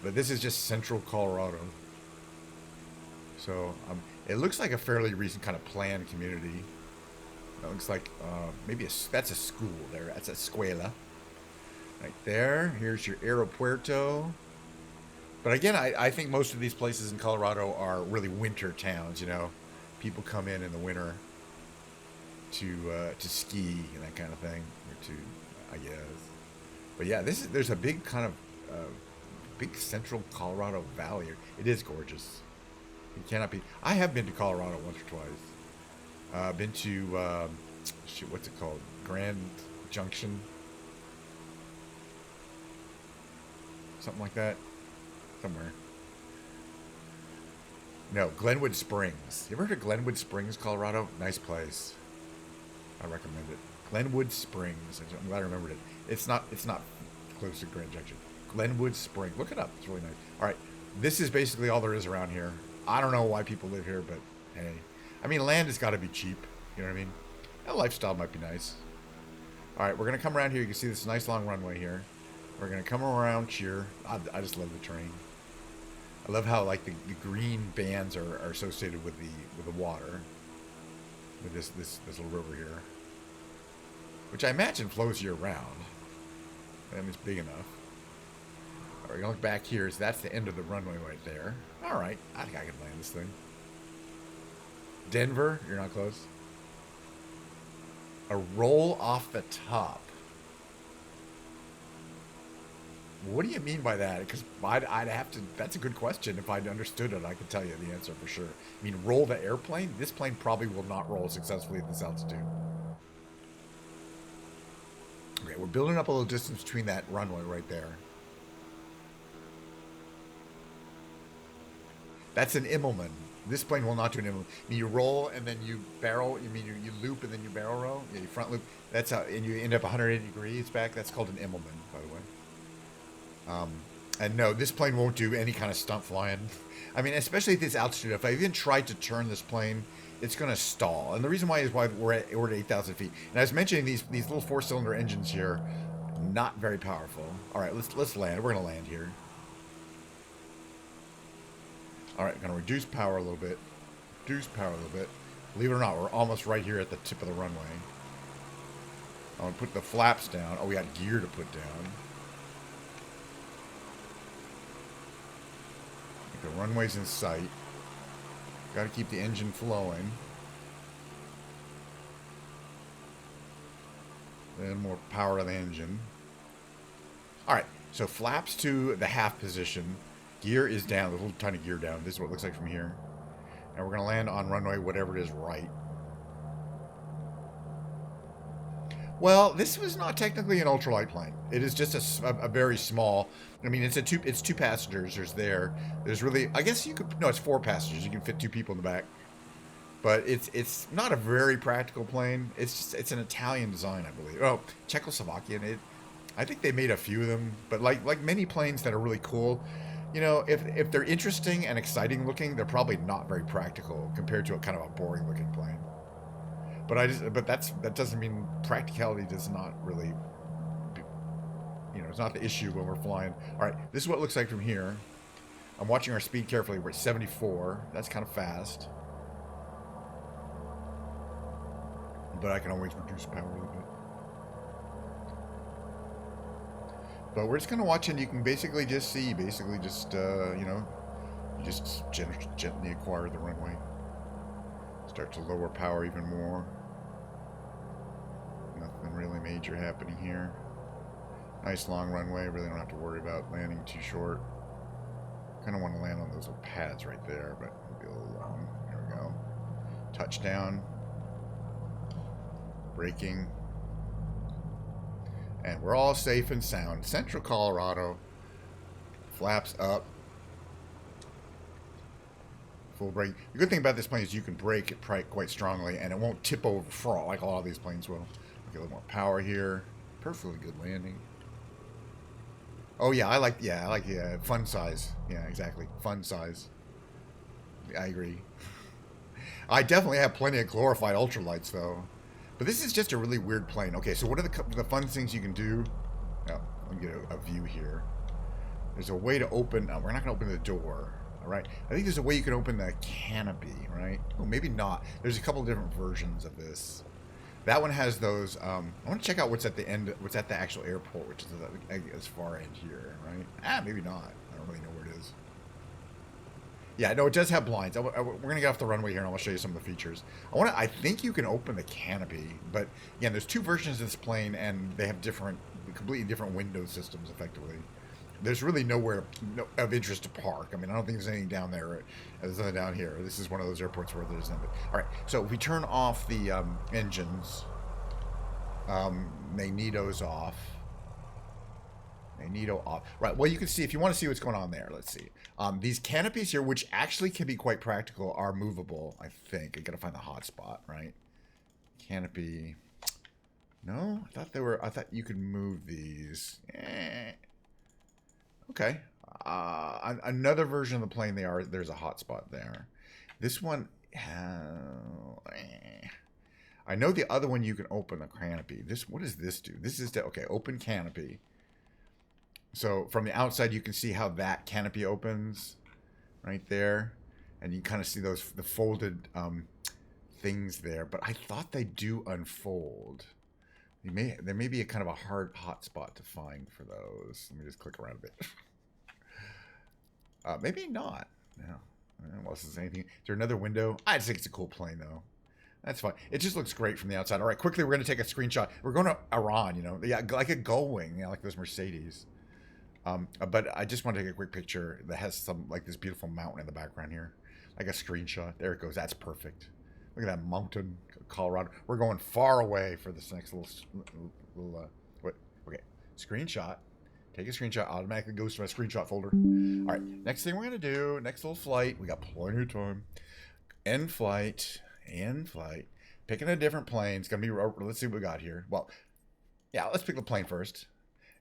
But this is just central Colorado. So it looks like a fairly recent kind of planned community. It looks like maybe that's a school there. That's a escuela. Right there. Here's your Aeropuerto. But again, I think most of these places in Colorado are really winter towns, People come in the winter to ski and that kind of thing, or I guess. But yeah, there's a big kind of big central Colorado valley. It is gorgeous. It cannot be. I have been to Colorado once or twice. Been to what's it called? Grand Junction, something like that, somewhere. No, Glenwood Springs. You ever heard of Glenwood Springs, Colorado? Nice place. I recommend it. Glenwood Springs. I'm glad I remembered it. It's not close to Grand Junction. Glenwood Springs. Look it up. It's really nice. All right. This is basically all there is around here. I don't know why people live here, but hey. I mean, land has got to be cheap. You know what I mean? That lifestyle might be nice. All right. We're going to come around here. You can see this nice long runway here. We're going to come around here. I just love the train. I love how like the green bands are associated with the water. With this little river here, which I imagine flows year round. I mean, it's big enough. All right, we're gonna look back here. So that's the end of the runway right there. All right, I think I can land this thing. Denver, you're not close. A roll off the top. What do you mean by that? Because I'd have to. That's a good question. If I'd understood it, I could tell you the answer for sure. I mean, roll the airplane? This plane probably will not roll successfully at this altitude. Okay, we're building up a little distance between that runway right there. That's an Immelman. This plane will not do an Immelman. I mean, you roll and then you barrel. You mean you loop and then you barrel roll? Yeah, you front loop. That's how, and you end up 180 degrees back. That's called an Immelman, by the way. And no, this plane won't do any kind of stunt flying. I mean, especially at this altitude. If I even tried to turn this plane, it's going to stall. And the reason why is why we're at 8,000 feet. And I was mentioning these little 4-cylinder engines here, not very powerful. All right, let's land. We're going to land here. All right, going to reduce power a little bit. Believe it or not, we're almost right here at the tip of the runway. I'm going to put the flaps down. Oh, we got gear to put down. The runway's in sight. Got to keep the engine flowing. Then more power to the engine. All right, so flaps to the half position. Gear is down, a little tiny gear down. This is what it looks like from here. And we're going to land on runway, whatever it is, right. Well, this was not technically an ultralight plane. It is just a very small. I mean, it's two passengers. There's really, I guess you could, no, it's 4 passengers. You can fit 2 people in the back. But it's not a very practical plane. It's an Italian design, I believe. Oh, Czechoslovakian. I think they made a few of them, but like many planes that are really cool, you know, if they're interesting and exciting looking, they're probably not very practical compared to a kind of a boring looking plane. But that doesn't mean practicality does not really, it's not the issue when we're flying. All right, this is what it looks like from here. I'm watching our speed carefully. We're at 74. That's kind of fast. But I can always reduce power a little bit. But we're just going to watch, and you can basically just see, you just gently acquire the runway. Start to lower power even more. Nothing really major happening here. Nice long runway, really don't have to worry about landing too short. Kind of want to land on those little pads right there, but maybe a little long. There we go. Touchdown. Braking. And we're all safe and sound. Central Colorado. Flaps up. Full brake. The good thing about this plane is you can brake it quite strongly, and it won't tip over front like a lot of these planes will. Get a little more power here. Perfectly good landing. Oh yeah, I like fun size. Yeah, exactly. Fun size. I agree. I definitely have plenty of glorified ultralights though. But this is just a really weird plane. Okay, so what are the fun things you can do? Oh, let me get a view here. There's a way to open. We're not going to open the door. All right. I think there's a way you can open the canopy, right? Oh, maybe not. There's a couple of different versions of this. That one has those. I want to check out what's at the end. What's at the actual airport, which is as far end here, right? Maybe not. I don't really know where it is. Yeah, no, it does have blinds. We're gonna get off the runway here, and I'll show you some of the features. I think you can open the canopy, but again, there's 2 versions of this plane, and they have completely different window systems. Effectively, there's really nowhere of interest to park. I mean, I don't think there's anything down there. There's nothing down here. This is one of those airports where there's nothing. All right, so if we turn off the engines, magneto's off. Magneto off. Right. Well, you can see if you want to see what's going on there. Let's see. These canopies here, which actually can be quite practical, are movable. I think I gotta find the hot spot. Right. Canopy. No, I thought you could move these. Okay. Another version of the plane. There's a hot spot there. This one. I know the other one you can open the canopy. What does this do? This is okay. Open canopy. So from the outside, you can see how that canopy opens right there. And you kind of see the folded things there. But I thought they do unfold. There may be a kind of a hot spot to find for those. Let me just click around a bit. Maybe not. No. What else is anything? Is there another window? I just think it's a cool plane, though. That's fine. It just looks great from the outside. All right, quickly, we're going to take a screenshot. We're going to Iran, Yeah, like a gull wing, like those Mercedes. But I just want to take a quick picture that has some, like this beautiful mountain in the background here. Like a screenshot. There it goes. That's perfect. Look at that mountain, Colorado. We're going far away for this next little okay. Screenshot. Take a screenshot. Automatically goes to my screenshot folder. All right. Next thing we're going to do, next little flight. We got plenty of time. End flight. Picking a different plane. It's going to be, let's see what we got here. Well, yeah, let's pick the plane first.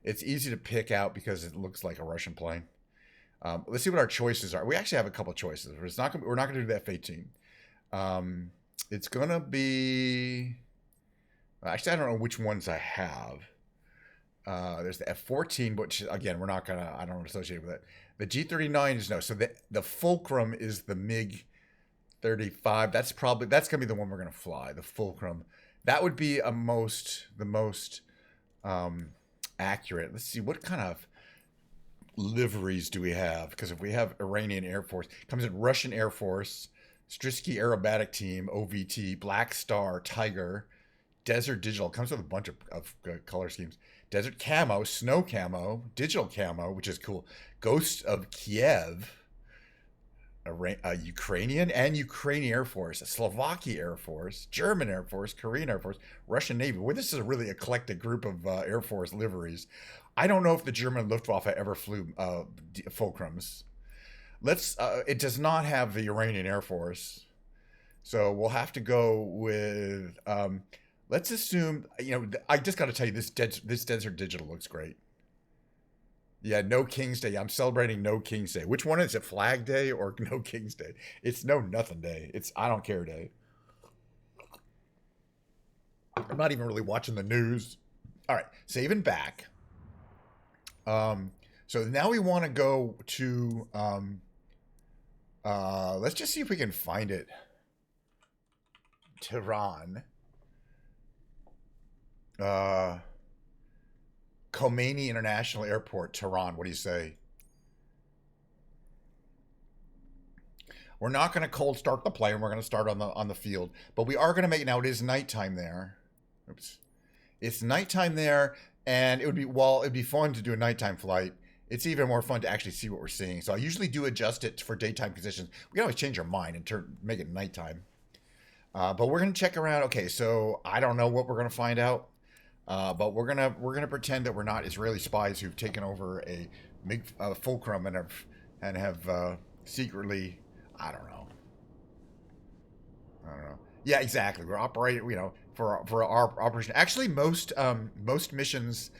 It's easy to pick out because it looks like a Russian plane. Let's see what our choices are. We actually have a couple of choices. We're not going to do the F-18. It's going to be... Actually, I don't know which ones I have. There's the F-14, which, again, I don't want to associate with it. The G-39 is no. So the Fulcrum is the MiG-35. That's going to be the one we're going to fly, the Fulcrum. That would be the most accurate. Let's see, what kind of liveries do we have? Because if we have Iranian Air Force, comes in Russian Air Force, Strisky Aerobatic Team, OVT, Black Star, Tiger, Desert Digital. It comes with a bunch of color schemes. Desert Camo, Snow Camo, Digital Camo, which is cool. Ghost of Kiev, a Ukrainian and Ukrainian Air Force, a Slovakia Air Force, German Air Force, Korean Air Force, Russian Navy. Well, this is a really eclectic group of Air Force liveries. I don't know if the German Luftwaffe ever flew Fulcrums. It does not have the Iranian Air Force, so we'll have to go with. Let's assume. I just got to tell you, this Desert Digital looks great. Yeah, no King's Day. I'm celebrating no King's Day. Which one is it? Flag Day or no King's Day? It's no nothing day. It's I don't care day. I'm not even really watching the news. All right, saving back. So now we want to go to let's just see if we can find it. Tehran. Khomeini International Airport, Tehran. What do you say? We're not going to cold start the plane. We're going to start on the field, but we are going to make it now. It is nighttime there. Oops, it's nighttime there, and it'd be fun to do a nighttime flight. It's even more fun to actually see what we're seeing. So I usually do adjust it for daytime conditions. We can always change our mind and make it nighttime. But we're going to check around. Okay, so I don't know what we're going to find out. But we're gonna pretend that we're not Israeli spies who've taken over a fulcrum and have secretly, I don't know. Yeah, exactly. We're operating, for our operation. Actually, most missions,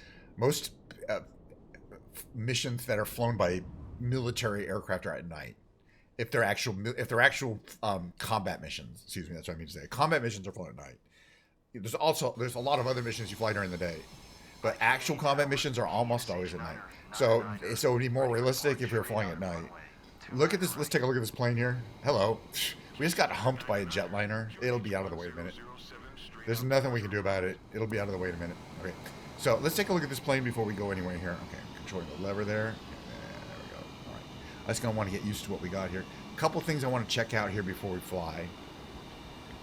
missions that are flown by military aircraft are at night. If they're actual combat missions, excuse me, that's what I mean to say. Combat missions are flown at night. There's a lot of other missions you fly during the day, but actual combat missions are almost always at night. So it would be more realistic if you're flying at night. Look at this. Let's take a look at this plane here. Hello. We just got humped by a jetliner. It'll be out of the way in a minute. There's nothing we can do about it. It'll be out of the way in a minute. Okay. So let's take a look at this plane before we go anywhere here. Okay. Controlling the lever there. There we go. All right. I'm just gonna want to get used to what we got here. A couple things I want to check out here before we fly.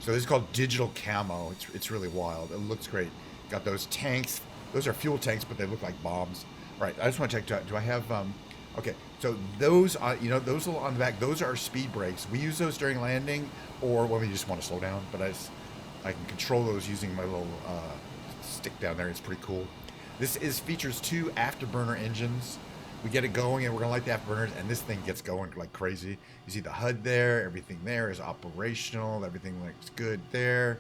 So this is called Digital Camo. It's really wild. It looks great. Got those tanks. Those are fuel tanks, but they look like bombs. All right. I just want to check. Do I have? Okay. So those, those on the back. Those are speed brakes. We use those during landing, or when we just want to slow down. But I can control those using my little stick down there. It's pretty cool. This features 2 afterburner engines. We get it going, and we're gonna light the afterburners, and this thing gets going like crazy. You see the HUD there. Everything there is operational. Everything looks good there.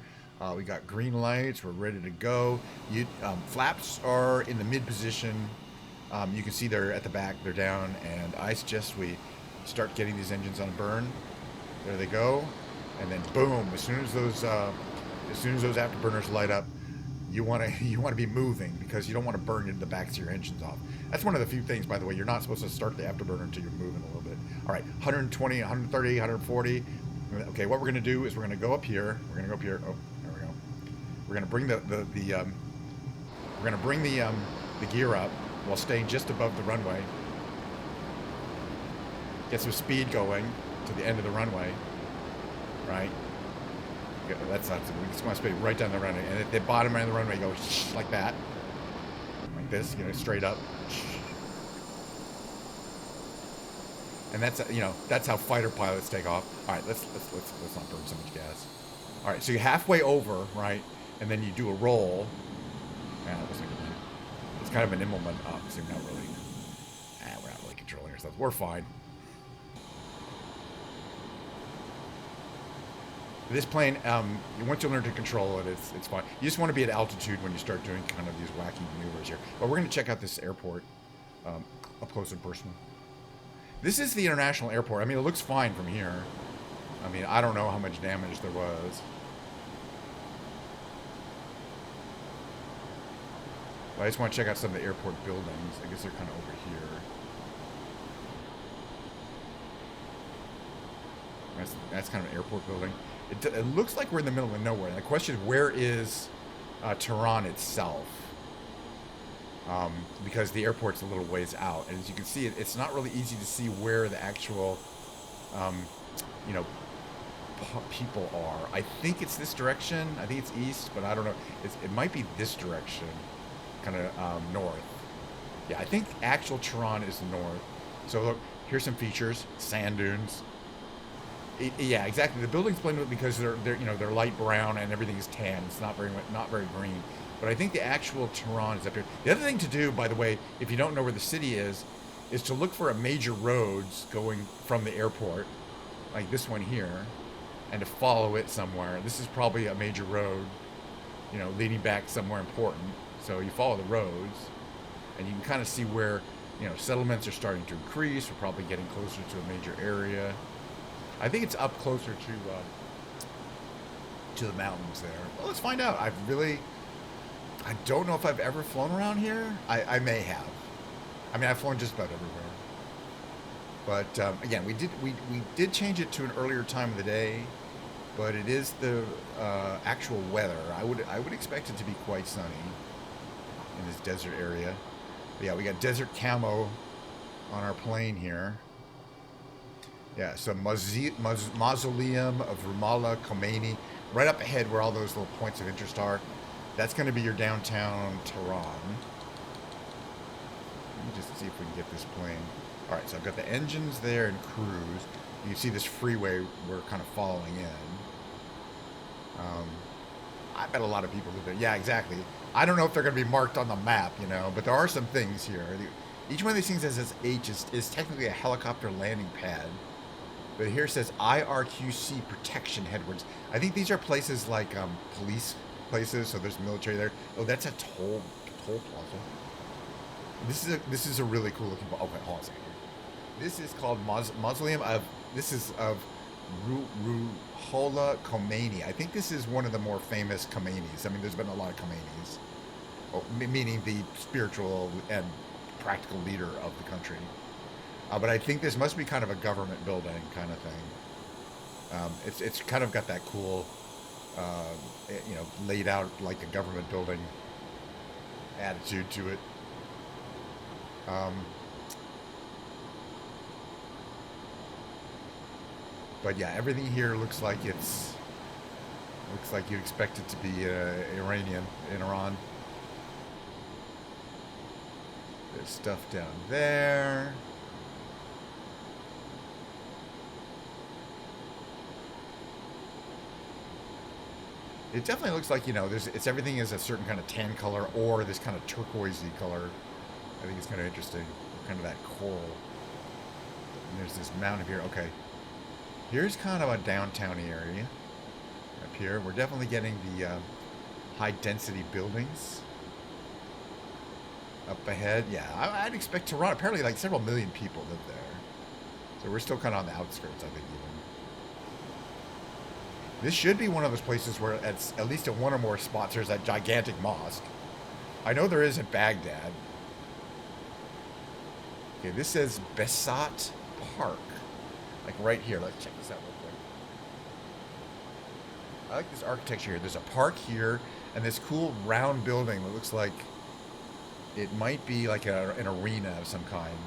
We got green lights. We're ready to go. Flaps are in the mid position. You can see they're at the back. They're down, and I suggest we start getting these engines on a burn. There they go, and then boom! As soon as those afterburners light up, you want to be moving because you don't want to burn the backs of your engines off. That's one of the few things, by the way. You're not supposed to start the afterburner until you're moving a little bit. All right, 120, 130, 140. Okay, what we're going to do is we're going to go up here. We're going to go up here. Oh, there we go. We're going to bring the gear up while staying just above the runway. Get some speed going to the end of the runway. Right. That's not. We just want to speed right down the runway, and at the bottom end of the runway, go like that, like this, straight up. And that's how fighter pilots take off. All right, let's not burn so much gas. All right, so you're halfway over, right, and then you do a roll. Yeah, that wasn't good. It's kind of an implement up, so we're not really controlling ourselves. We're fine. This plane, once you learn to control it, it's fine. You just want to be at altitude when you start doing kind of these wacky maneuvers here. But we're going to check out this airport up close and personal. This is the international airport. I mean, it looks fine from here. I mean, I don't know how much damage there was. But I just want to check out some of the airport buildings. I guess they're kind of over here. That's kind of an airport building. It looks like we're in the middle of nowhere. And the question is, where is Tehran itself? Because the airport's a little ways out. And as you can see, it's not really easy to see where the actual, people are. I think it's this direction. I think it's east, but I don't know. It might be this direction, kind of north. Yeah, I think actual Tehran is north. So look, here's some features: sand dunes. Yeah, exactly. The buildings blend with because they're light brown and everything is tan. It's not very green. But I think the actual Tehran is up here. The other thing to do, by the way, if you don't know where the city is to look for a major roads going from the airport, like this one here, and to follow it somewhere. This is probably a major road, leading back somewhere important. So you follow the roads, and you can kind of see where, settlements are starting to increase. We're probably getting closer to a major area. I think it's up closer to the mountains there. Well, let's find out. I don't know if I've ever flown around here. I may have. I mean, I've flown just about everywhere. But again, we did change it to an earlier time of the day, but it is the actual weather. I would expect it to be quite sunny in this desert area. But yeah, we got desert camo on our plane here. Yeah, so Mausoleum of Rumallah Khomeini, right up ahead where all those little points of interest are. That's going to be your downtown Tehran. Let me just see if we can get this plane. All right, so I've got the engines there and cruise. You can see this freeway we're kind of following in. I bet a lot of people live there. Yeah, exactly. I don't know if they're going to be marked on the map, but there are some things here. Each one of these things has this H is technically a helicopter landing pad. But here it says IRQC protection headwards. I think these are places like police places, so there's military there. Oh, that's a toll plaza. This is a really cool looking. Okay, hold on a second. This is called Mausoleum of. This is of Ruhollah Khomeini. I think this is one of the more famous Khomeinis. I mean, there's been a lot of Khomeinis, meaning the spiritual and practical leader of the country. But I think this must be kind of a government building kind of thing. It's kind of got that cool, laid out like a government building attitude to it. But yeah, everything here looks like you'd expect it to be Iranian in Iran. There's stuff down there. It definitely looks like, everything is a certain kind of tan color or this kind of turquoisey color. I think it's kind of interesting. Kind of that coral. And there's this mountain here. Okay. Here's kind of a downtown area. Up here. We're definitely getting the high density buildings. Up ahead. Yeah, I'd expect Tehran. Apparently like several million people live there. So we're still kind of on the outskirts, I think, even. This should be one of those places where at least at one or more spots there's that gigantic mosque. I know there is at Baghdad. Okay, this says Besat Park. Like right here. Let's check this out real quick. I like this architecture here. There's a park here and this cool round building that looks like it might be like an arena of some kind.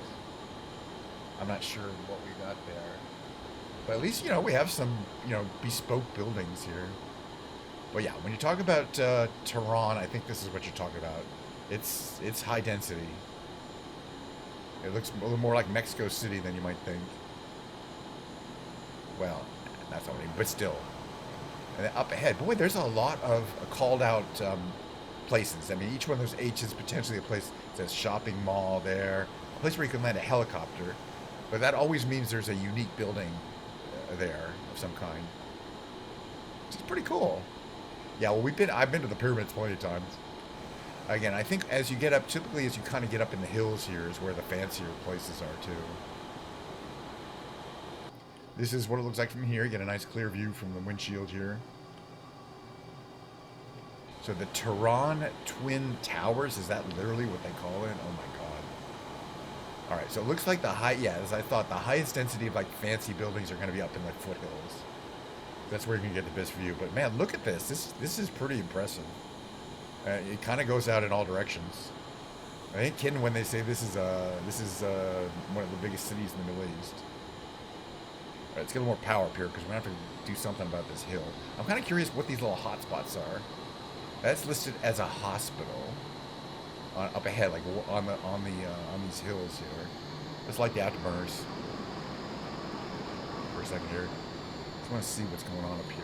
I'm not sure what we got there. But at least, we have some, bespoke buildings here. But yeah, when you talk about Tehran, I think this is what you're talking about. It's high density. It looks a little more like Mexico City than you might think. Well, that's not what I mean, but still. And then up ahead, boy, there's a lot of called out places. I mean, each one of those H's is potentially a place that says shopping mall there, a place where you can land a helicopter. But that always means there's a unique building there of some kind. Which is pretty cool. Yeah, well, I've been to the pyramids plenty of times. Again, I think as you get up, typically as you kind of get up in the hills here is where the fancier places are too. This is what it looks like from here. You get a nice clear view from the windshield here. So the Tehran Twin Towers, is that literally what they call it? Oh my god. Alright, so it looks like as I thought, the highest density of like fancy buildings are going to be up in like foothills. That's where you can get the best view. But man, look at this. This is pretty impressive. It kind of goes out in all directions. I ain't kidding when they say this is one of the biggest cities in the Middle East. All right, let's get a little more power up here because we're going to have to do something about this hill. I'm kind of curious what these little hot spots are. That's listed as a hospital up ahead, like on these hills here. It's like the afterburners. For a second here, just want to see what's going on up here.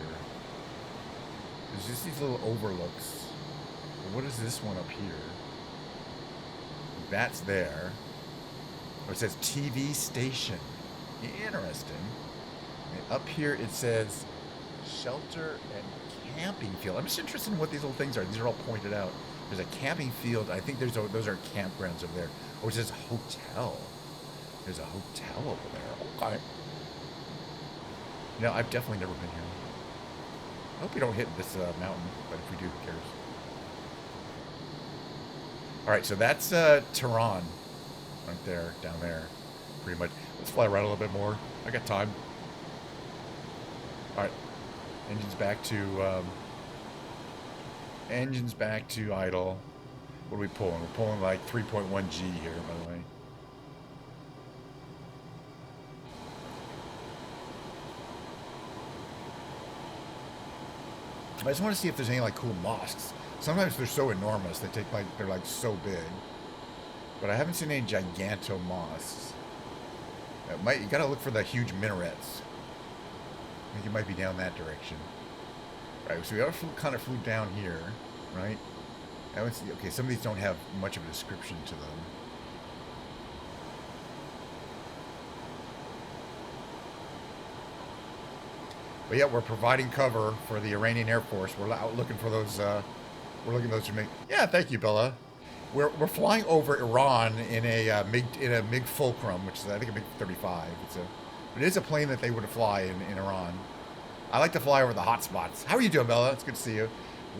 There's just these little overlooks. What is this one up here? That's there. Oh, it says TV station. Interesting. And up here it says shelter and camping field. I'm just interested in what these little things are. These are all pointed out. There's a camping field. I think those are campgrounds over there. Oh, it says hotel. There's a hotel over there. Okay. No, I've definitely never been here. I hope we don't hit this mountain, but if we do, who cares? All right, so that's Tehran, right there, down there, pretty much. Let's fly around a little bit more. I got time. All right, engines back to idle. What are we pulling? We're pulling like 3.1 G here, by the way. I just want to see if there's any like cool mosques. Sometimes they're so enormous, they're like so big. But I haven't seen any giganto mosques. You gotta look for the huge minarets. I think it might be down that direction. Right, so we kind of flew down here, right? Okay, some of these don't have much of a description to them. But yeah, we're providing cover for the Iranian Air Force. We're out looking for those. We're looking at those Jamaican. Yeah, thank you, Bella. We're flying over Iran in a MiG Fulcrum, which is I think a MiG 35. It is a plane that they would fly in Iran. I like to fly over the hot spots. How are you doing, Bella? It's good to see you.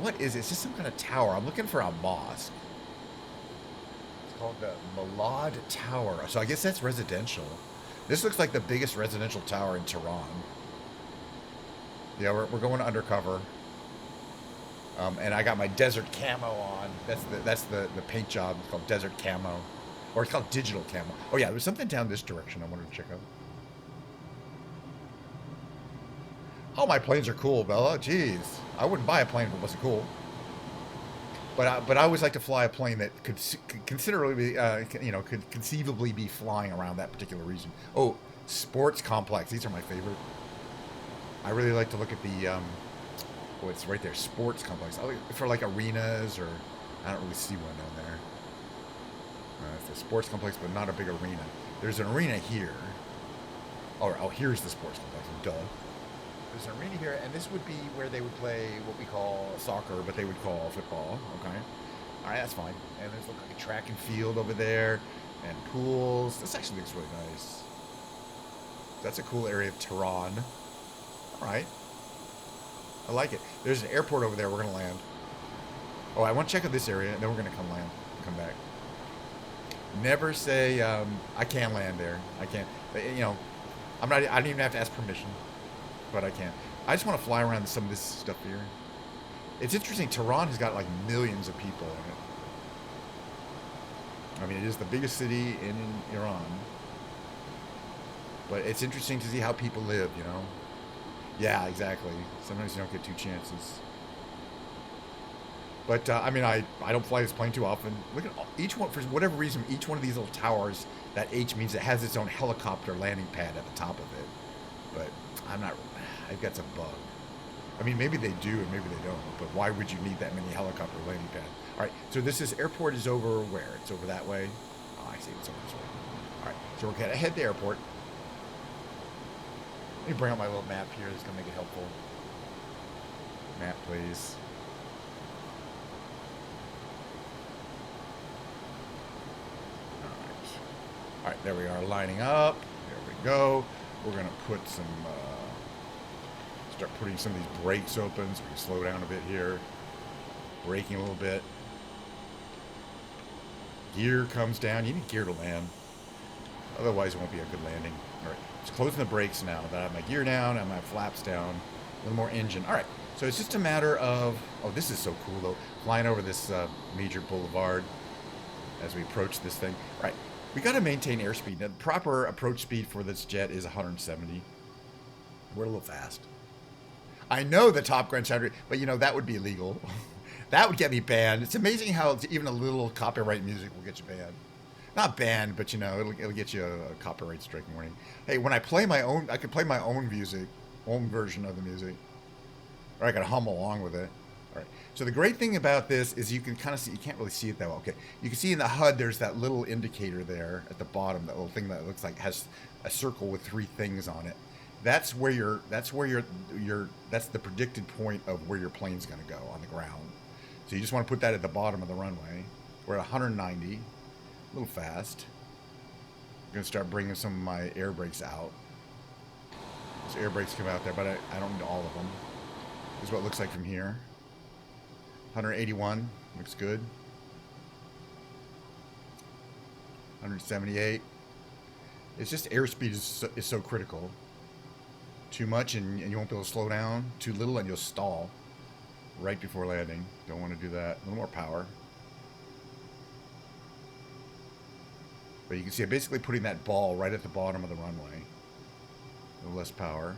What is it? It's just some kind of tower. I'm looking for a mosque. It's called the Malad Tower. So I guess that's residential. This looks like the biggest residential tower in Tehran. Yeah, we're going undercover. And I got my desert camo on. That's the paint job. It's called desert camo. Or it's called digital camo. Oh yeah, there's something down this direction I wanted to check out. Oh, my planes are cool, Bella. Jeez. I wouldn't buy a plane if it wasn't cool. But I always like to fly a plane that could considerably, could conceivably be flying around that particular region. Oh, sports complex. These are my favorite. I really like to look at the, oh, it's right there, sports complex. I look for like arenas, or I don't really see one down there. It's a sports complex, but not a big arena. There's an arena here. Oh, here's the sports complex. Duh. There's an arena here, and this would be where they would play what we call soccer, but they would call football. Okay. All right, that's fine. And there's like a track and field over there, and pools. This actually looks really nice. That's a cool area of Tehran. All right. I like it. There's an airport over there. We're going to land. Oh, I want to check out this area, and then we're going to come back. Never say, I can't land there. I can't. I don't even have to ask permission, but I can't. I just want to fly around some of this stuff here. It's interesting. Tehran has got like millions of people in it. I mean, it is the biggest city in Iran. But it's interesting to see how people live, you know? Yeah, exactly. Sometimes you don't get two chances. But, I mean, I don't fly this plane too often. Look at each one, for whatever reason, each one of these little towers, that H means it has its own helicopter landing pad at the top of it. But I've got some bug. I mean, maybe they do and maybe they don't, but why would you need that many helicopter landing pads? All right, so airport is over where? It's over that way? Oh, I see, it's over this way. All right, so we're going to head to the airport. Let me bring out my little map here. That's going to make it helpful. Map, please. All right, there we are, lining up. There we go. We're going to put some, start putting some of these brakes open so we can slow down a bit here. Braking a little bit. Gear comes down. You need gear to land. Otherwise, it won't be a good landing. All right, just closing the brakes now. That I have my gear down, I have my flaps down, a little more engine. All right, so it's just a matter of, oh, this is so cool, though, flying over this major boulevard as we approach this thing. All right, we got to maintain airspeed. Now, the proper approach speed for this jet is 170. We're a little fast. I know the Top Gun soundtrack, but you know, that would be illegal. That would get me banned. It's amazing how even a little copyright music will get you banned. Not banned, but you know, it'll get you a copyright strike warning. Hey, when I play my own, I can play my own music, own version of the music. Or I can hum along with it. All right. So the great thing about this is you can kind of see, you can't really see it that well. Okay. You can see in the HUD, there's that little indicator there at the bottom, that little thing that looks like has a circle with 3 things on it. That's the predicted point of where your plane's going to go on the ground. So you just want to put that at the bottom of the runway. We're at 190, a little fast. I'm going to start bringing some of my air brakes out. So air brakes come out there, but I don't need all of them. This is what it looks like from here. 181, looks good. 178. It's just airspeed is so critical. Too much and you won't be able to slow down. Too little and you'll stall right before landing. Don't want to do that. A little more power. But you can see I'm basically putting that ball right at the bottom of the runway. A little less power.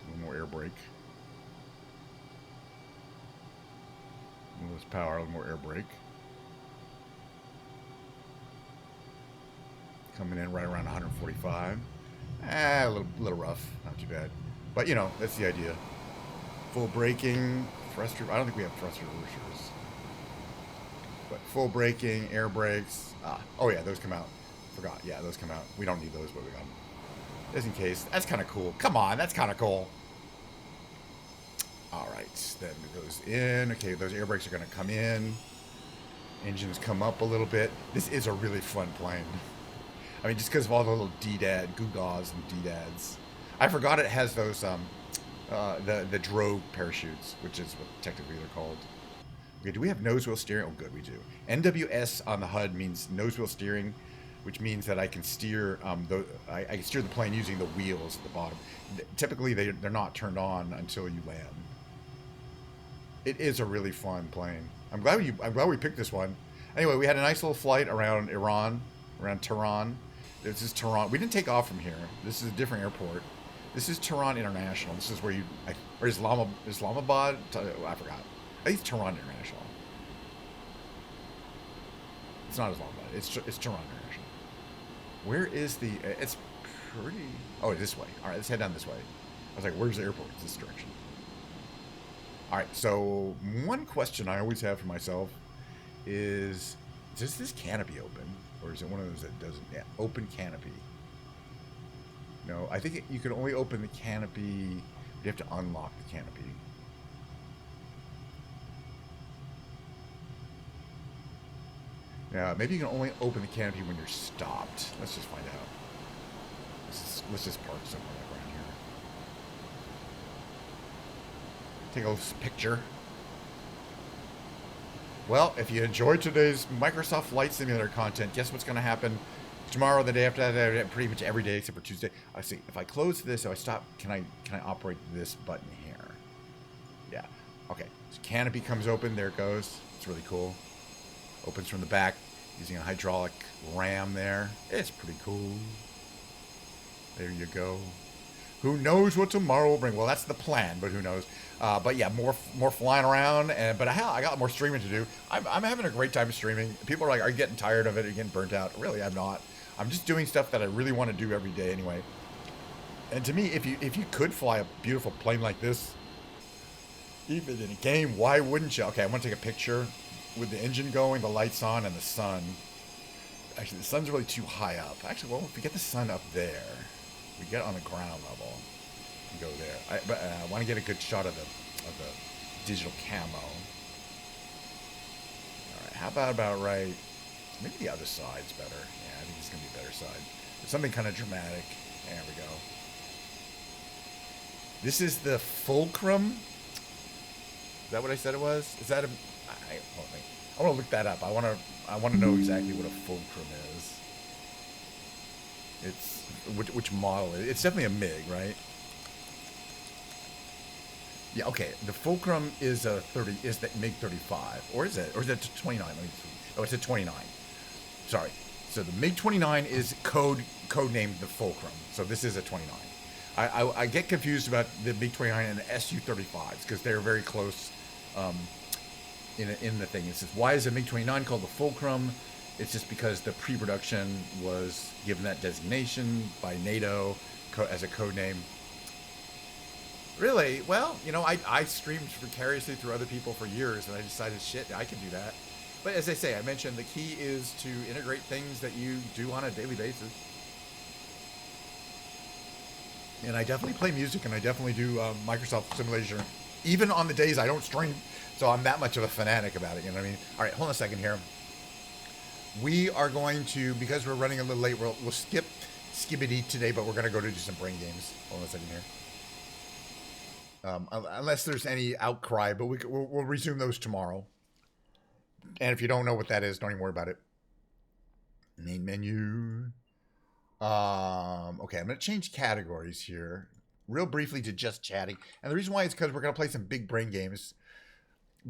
A little more air brake. A little less power, a little more air brake. Coming in right around 145. A little rough, not too bad. But you know, that's the idea. Full braking, thruster. I don't think we have thruster reversers. But full braking, air brakes. Oh yeah, those come out. Forgot. Yeah, those come out. We don't need those, but we got them. Just in case. That's kind of cool. Come on, that's kind of cool. All right, then it goes in. Okay, those air brakes are going to come in. Engines come up a little bit. This is a really fun plane. I mean, just because of all the little gewgaws and doodads. I forgot it has those, the drogue parachutes, which is what technically they're called. Okay, do we have nose wheel steering? Oh, good, we do. NWS on the HUD means nose wheel steering, which means that I can steer, I can steer the plane using the wheels at the bottom. Typically, they're not turned on until you land. It is a really fun plane. I'm glad we picked this one. Anyway, we had a nice little flight around Iran, around Tehran. This is Tehran. We didn't take off from here. This is a different airport. This is Tehran International. This is where or Islamabad? I forgot. I think it's Tehran International. It's not Islamabad. It's Tehran International. Where is the? It's pretty. Oh, this way. All right, let's head down this way. I was like, where's the airport? It's this direction. All right. So one question I always have for myself is, does this canopy open? Or is it one of those that doesn't? Yeah, open canopy. No, I think you can only open the canopy. You have to unlock the canopy. Yeah, maybe you can only open the canopy when you're stopped. Let's just find out. Let's just park somewhere like around here. Take a little picture. Well, if you enjoyed today's Microsoft Flight Simulator content, guess what's going to happen tomorrow, the day after that, pretty much every day except for Tuesday. I see. If I close this, if I stop, can I operate this button here? Yeah. Okay. So canopy comes open. There it goes. It's really cool. Opens from the back using a hydraulic ram there. It's pretty cool. There you go. Who knows what tomorrow will bring? Well, that's the plan, but who knows? But yeah, more flying around, but hell, I got more streaming to do. I'm having a great time streaming. People are like, "Are you getting tired of it? Are you getting burnt out?" Really, I'm not. I'm just doing stuff that I really want to do every day anyway. And to me, if you could fly a beautiful plane like this, even in a game, why wouldn't you? Okay, I want to take a picture with the engine going, the lights on, and the sun. Actually, the sun's really too high up. Actually, well, if we get the sun up there, we get on the ground level and go there. But I want to get a good shot of the digital camo. All right, how about right? Maybe the other side's better. Yeah, I think it's gonna be a better side. But something kind of dramatic. There we go. This is the fulcrum. Is that what I said it was? Is that a? I want to look that up. I want to know exactly what a fulcrum is. It's which model? It's definitely a MiG, right? Yeah. Okay. The fulcrum is a 30. Is that MiG 35, or is it? Or is it 29? Let me see. Oh, it's a 29. Sorry. So the MiG 29 is code named the fulcrum. So this is a 29. I get confused about the MiG-29 and the SU-35s because they're very close in the thing. It says, why is the MiG-29 called the Fulcrum? It's just because the pre-production was given that designation by NATO as a code name. Really? Well, I streamed vicariously through other people for years, and I decided, shit, I can do that. But as I say, I mentioned the key is to integrate things that you do on a daily basis. And I definitely play music, and I definitely do Microsoft Simulation, even on the days I don't stream. So I'm that much of a fanatic about it. You know what I mean? All right, hold on a second here. We are going to, because we're running a little late, we'll skip Skibbity today, but we're going to go to do some brain games. Hold on a second here. Unless there's any outcry, but we'll resume those tomorrow. And if you don't know what that is, don't even worry about it. Main menu. Okay, I'm going to change categories here real briefly to just chatting. And the reason why is because we're going to play some big brain games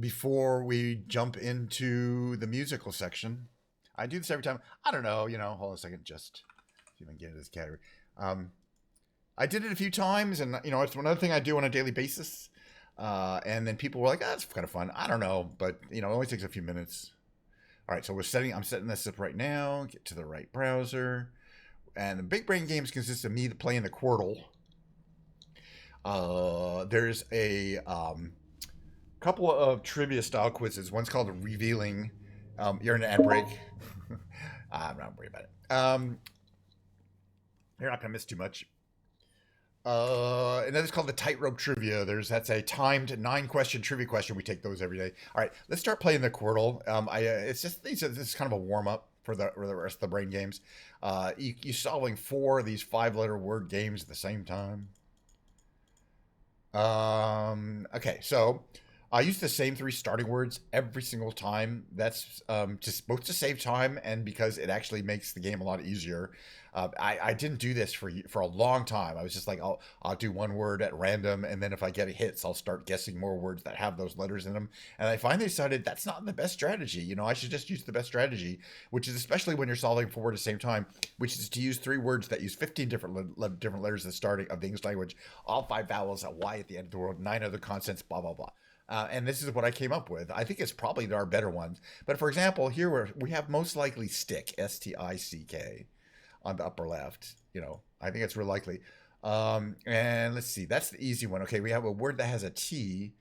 before we jump into the musical section. I do this every time. I don't know, hold on a second, just see if I can get into this category. I did it a few times, and, it's another thing I do on a daily basis. And then people were like, that's kind of fun. I don't know, but, it only takes a few minutes. All right, so I'm setting this up right now. Get to the right browser. And the big brain games consist of me playing the Quirtle. There's a couple of trivia style quizzes. One's called Revealing. You're in an ad break. I'm not worried about it. You're not going to miss too much. Another's called the Tightrope Trivia. That's a timed 9-question trivia question. We take those every day. All right, let's start playing the Quirtle. This is kind of a warm up for the rest of the brain games. You solving 4 of these 5-letter word games at the same time. Okay, so I use the same 3 starting words every single time. That's just both to save time and because it actually makes the game a lot easier. I didn't do this for a long time. I was just like, I'll do one word at random, and then if I get hits, I'll start guessing more words that have those letters in them. And I finally decided that's not the best strategy. I should just use the best strategy, which is especially when you're solving 4 at the same time, which is to use 3 words that use 15 different letters at the starting of the English language, all 5 vowels, a Y at the end of the word, 9 other consonants, blah, blah, blah. And this is what I came up with. I think it's probably our better ones. But for example, here we have most likely stick, S-T-I-C-K, on the upper left. I think it's real likely. And let's see, that's the easy one. Okay, we have a word that has a T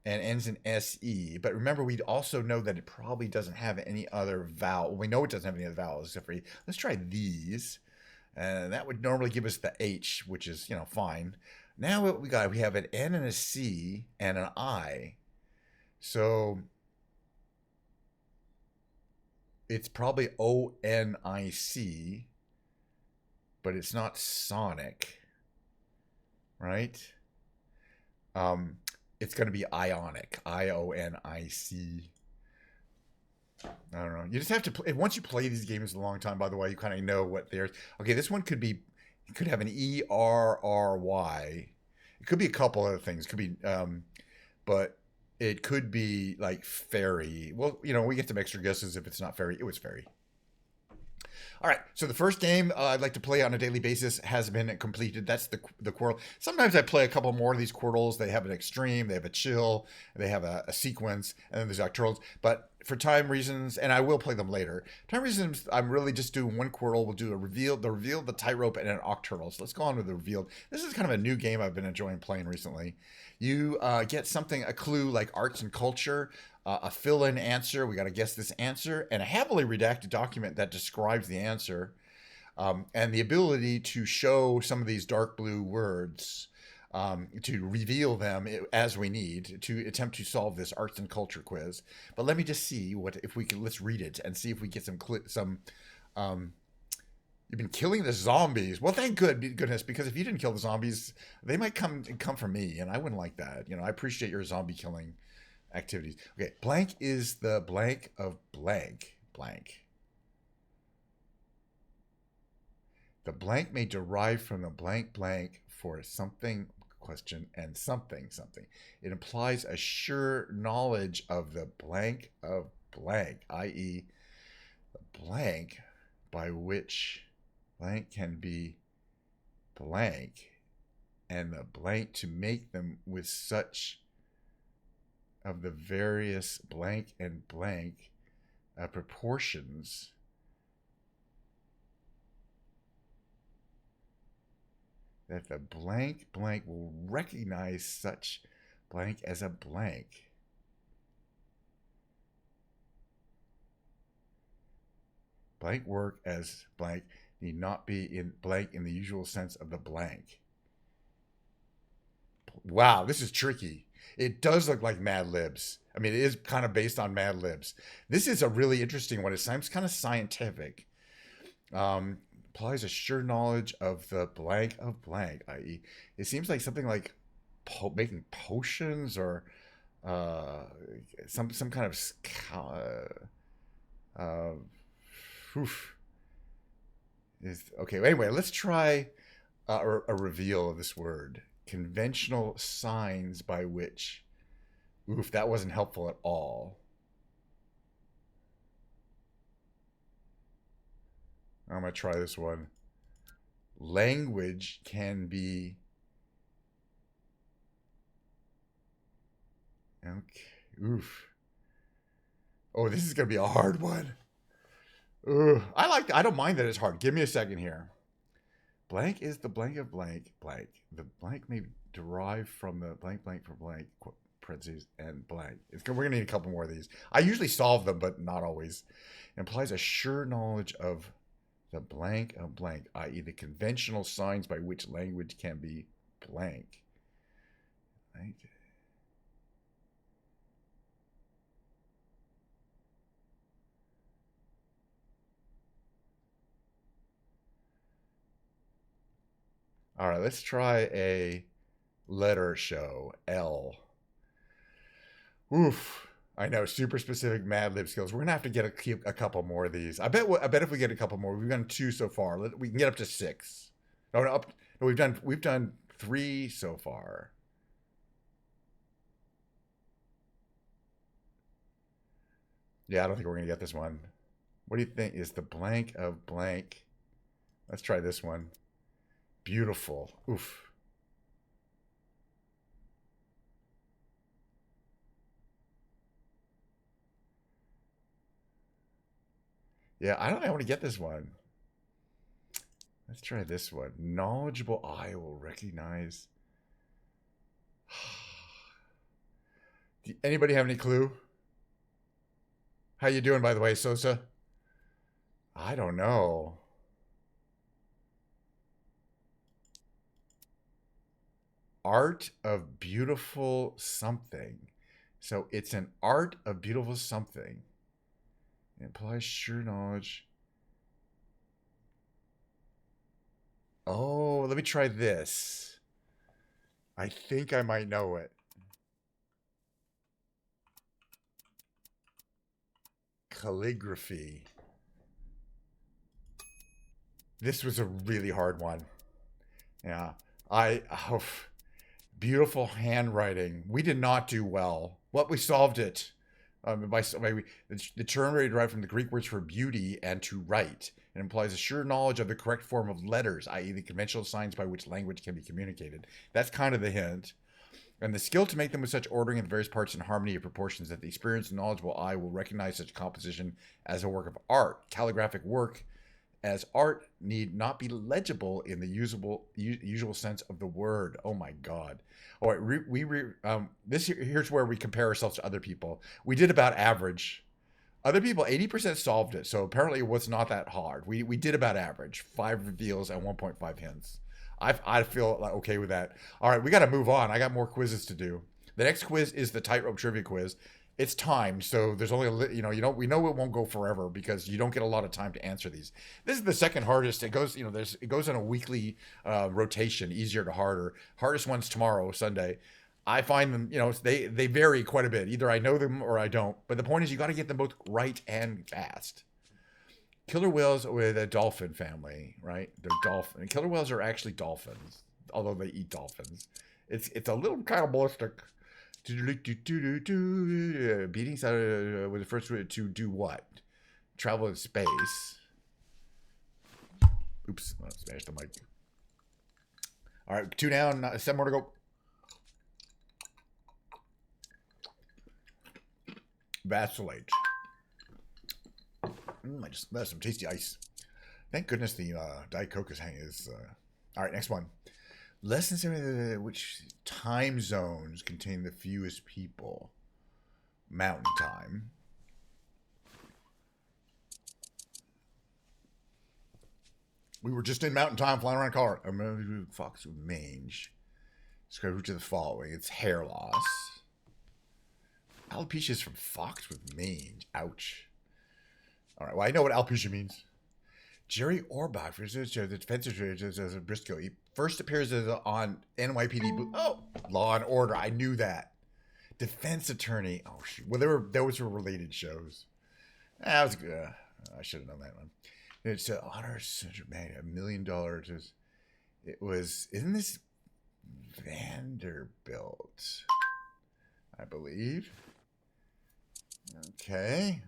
and ends in S-E. But remember, we also know that it probably doesn't have any other vowel. We know it doesn't have any other vowels except for E. Let's try these. And that would normally give us the H, which is, fine. Now what we have an N and a C and an I. So it's probably O-N-I-C, but it's not Sonic, right? It's going to be Ionic, I-O-N-I-C. I don't know. You just have to play. Once you play these games a long time, by the way, you kind of know what they're. Okay, this one could have an E-R-R-Y. It could be a couple other things. It could be, but it could be like fairy. Well, we get some extra guesses if it's not fairy. It was fairy. All right, so the first game I'd like to play on a daily basis has been completed. That's the Quirtle. Sometimes I play a couple more of these Quirtles. They have an extreme, they have a chill, they have a sequence, and then there's Octurals. But for time reasons, and I will play them later, time reasons, I'm really just doing one Quirtle. We'll do the reveal, the Tightrope, and an Octurals. So let's go on with the revealed. This is kind of a new game I've been enjoying playing recently. You get something, a clue like arts and culture, a fill-in answer. We got to guess this answer, and a heavily redacted document that describes the answer, and the ability to show some of these dark blue words, to reveal them as we need to attempt to solve this arts and culture quiz. But let me just see let's read it and see if we get some. You've been killing the zombies. Well, thank goodness, because if you didn't kill the zombies, they might come for me, and I wouldn't like that. I appreciate your zombie killing activities. Okay, blank is the blank of blank. The blank may derive from the blank for something question and something. It implies a sure knowledge of the blank of blank, i.e. the blank by which blank can be blank and the blank to make them with such of the various blank and blank proportions that the blank blank will recognize such blank as a blank. Blank work as blank need not be in blank in the usual sense of the blank. Wow, this is tricky. It does look like Mad Libs. I mean, it is kind of based on Mad Libs. This is a really interesting one. It sounds kind of scientific. Applies a sure knowledge of the blank of blank, i.e., it seems like something like making potions or some kind of okay. Anyway, let's try a reveal of this word. Conventional signs by which. Oof, that wasn't helpful at all. I'm going to try this one. Language can be... Okay. Oof. Oh, this is going to be a hard one. Ugh. I don't mind that it's hard. Give me a second here. Blank is the blank of blank, blank. The blank may derive from the blank, blank for blank, parentheses, and blank. We're going to need a couple more of these. I usually solve them, but not always. It implies a sure knowledge of the blank of blank, i.e. the conventional signs by which language can be blank. Blank. All right, let's try a letter show. L. Oof. I know, super specific Mad Lib skills. We're gonna have to get a couple more of these. I bet if we get a couple more, we've done 2 so far. We can get up to 6. No, we've done 3 so far. Yeah, I don't think we're gonna get this one. What do you think is the blank of blank? Let's try this one. Beautiful. Oof. Yeah, I don't think I want to get this one. Let's try this one. Knowledgeable eye will recognize. Anybody have any clue? How you doing, by the way, Sosa? I don't know. Art of beautiful something. So it's an art of beautiful something. It implies sure knowledge. Oh, let me try this. I think I might know it. Calligraphy. This was a really hard one. Yeah. Beautiful handwriting. We did not do well. What we solved it. The term derived from the Greek words for beauty and to write. It implies a sure knowledge of the correct form of letters, i.e. the conventional signs by which language can be communicated. That's kind of the hint. And the skill to make them with such ordering of the various parts in harmony of proportions that the experienced and knowledgeable eye will recognize such composition as a work of art. Calligraphic work as art need not be legible in the usual sense of the word. Oh my God. All right, here's where we compare ourselves to other people. We did about average. Other people, 80% solved it, so apparently it was not that hard. We did about average, 5 reveals and 1.5 hints. I feel okay with that. All right, we got to move on. I got more quizzes to do. The next quiz is the tightrope trivia quiz. It's timed, so there's only we know it won't go forever because you don't get a lot of time to answer these. This is the second hardest. It goes it goes on a weekly rotation, easier to harder. Hardest one's tomorrow, Sunday. I find them, they vary quite a bit. Either I know them or I don't. But the point is, you got to get them both right and fast. Killer whales with a dolphin family, right? They're dolphin. Killer whales are actually dolphins, although they eat dolphins. It's a little cannibalistic. Beatings were the first to do what? Travel in space. Oops, I smashed the mic. All right, 2 down, 7 more to go. Vacillate. That's some tasty ice. Thank goodness the Diet Coke is all right, next one. Less than 70, which time zones contain the fewest people? Mountain time. We were just in mountain time flying around Colorado. I'm going to do fox with mange. Describe route to the following. It's hair loss. Alopecia is from fox with mange. Ouch. All right, well, I know what alopecia means. Jerry Orbach, the defense attorney as a Briscoe. He first appears on NYPD Blue. Oh, Law and Order. I knew that. Defense attorney. Oh, shoot. Well, those were related shows. That was good. I should have known that one. It's honor man, $1 million. It was, isn't this Vanderbilt? I believe. Okay.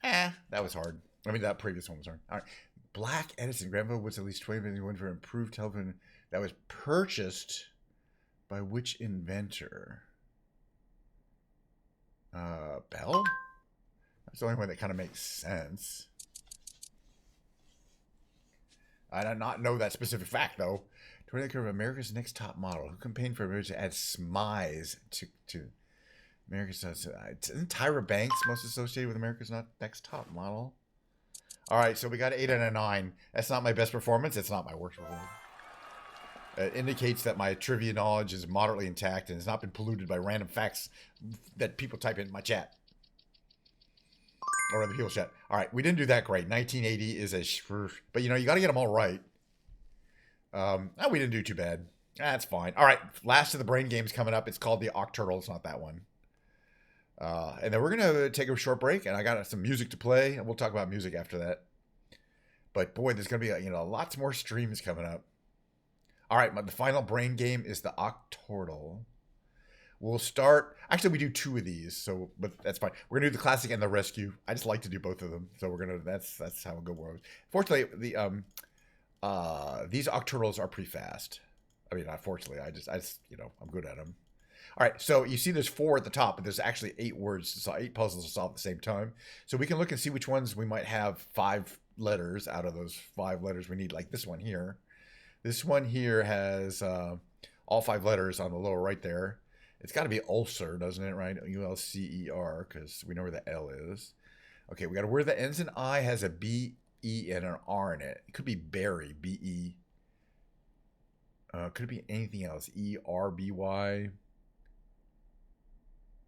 That was hard. I mean, that previous one was hard. All right. Black Edison. Granville was at least 20 million for improved telephone that was purchased by which inventor? Bell? That's the only one that kind of makes sense. I do not know that specific fact, though. 20 of America's Next Top Model. Who campaigned for America to add smize to America's... Isn't Tyra Banks most associated with America's Next Top Model? All right, so we got 8 and a 9. That's not my best performance. It's not my worst performance. It indicates that my trivia knowledge is moderately intact and has not been polluted by random facts that people type in my chat. Or other people's chat. All right, we didn't do that great. 1980 is a... But, you know, you got to get them all right. We didn't do too bad. That's fine. All right, last of the brain games coming up. It's called the Octurtle. It's not that one. And then we're going to take a short break, and I got some music to play, and we'll talk about music after that. But, boy, there's going to be, lots more streams coming up. All right, the final brain game is the Octurtle. We'll start... Actually, we do 2 of these, but that's fine. We're going to do the classic and the rescue. I just like to do both of them, so we're going to... That's how it goes. Fortunately, these Octurtles are pretty fast. I mean, unfortunately, I just I'm good at them. All right, so you see there's 4 at the top, but there's actually 8 words, so 8 puzzles to solve at the same time. So we can look and see which ones we might have 5 letters out of those 5 letters we need, like this one here. This one here has all 5 letters on the lower right there. It's got to be ulcer, doesn't it, right? U-L-C-E-R, because we know where the L is. Okay, we got a word that ends in I, has a B, E, and an R in it. It could be berry, B-E. Could it be anything else? E-R-B-Y.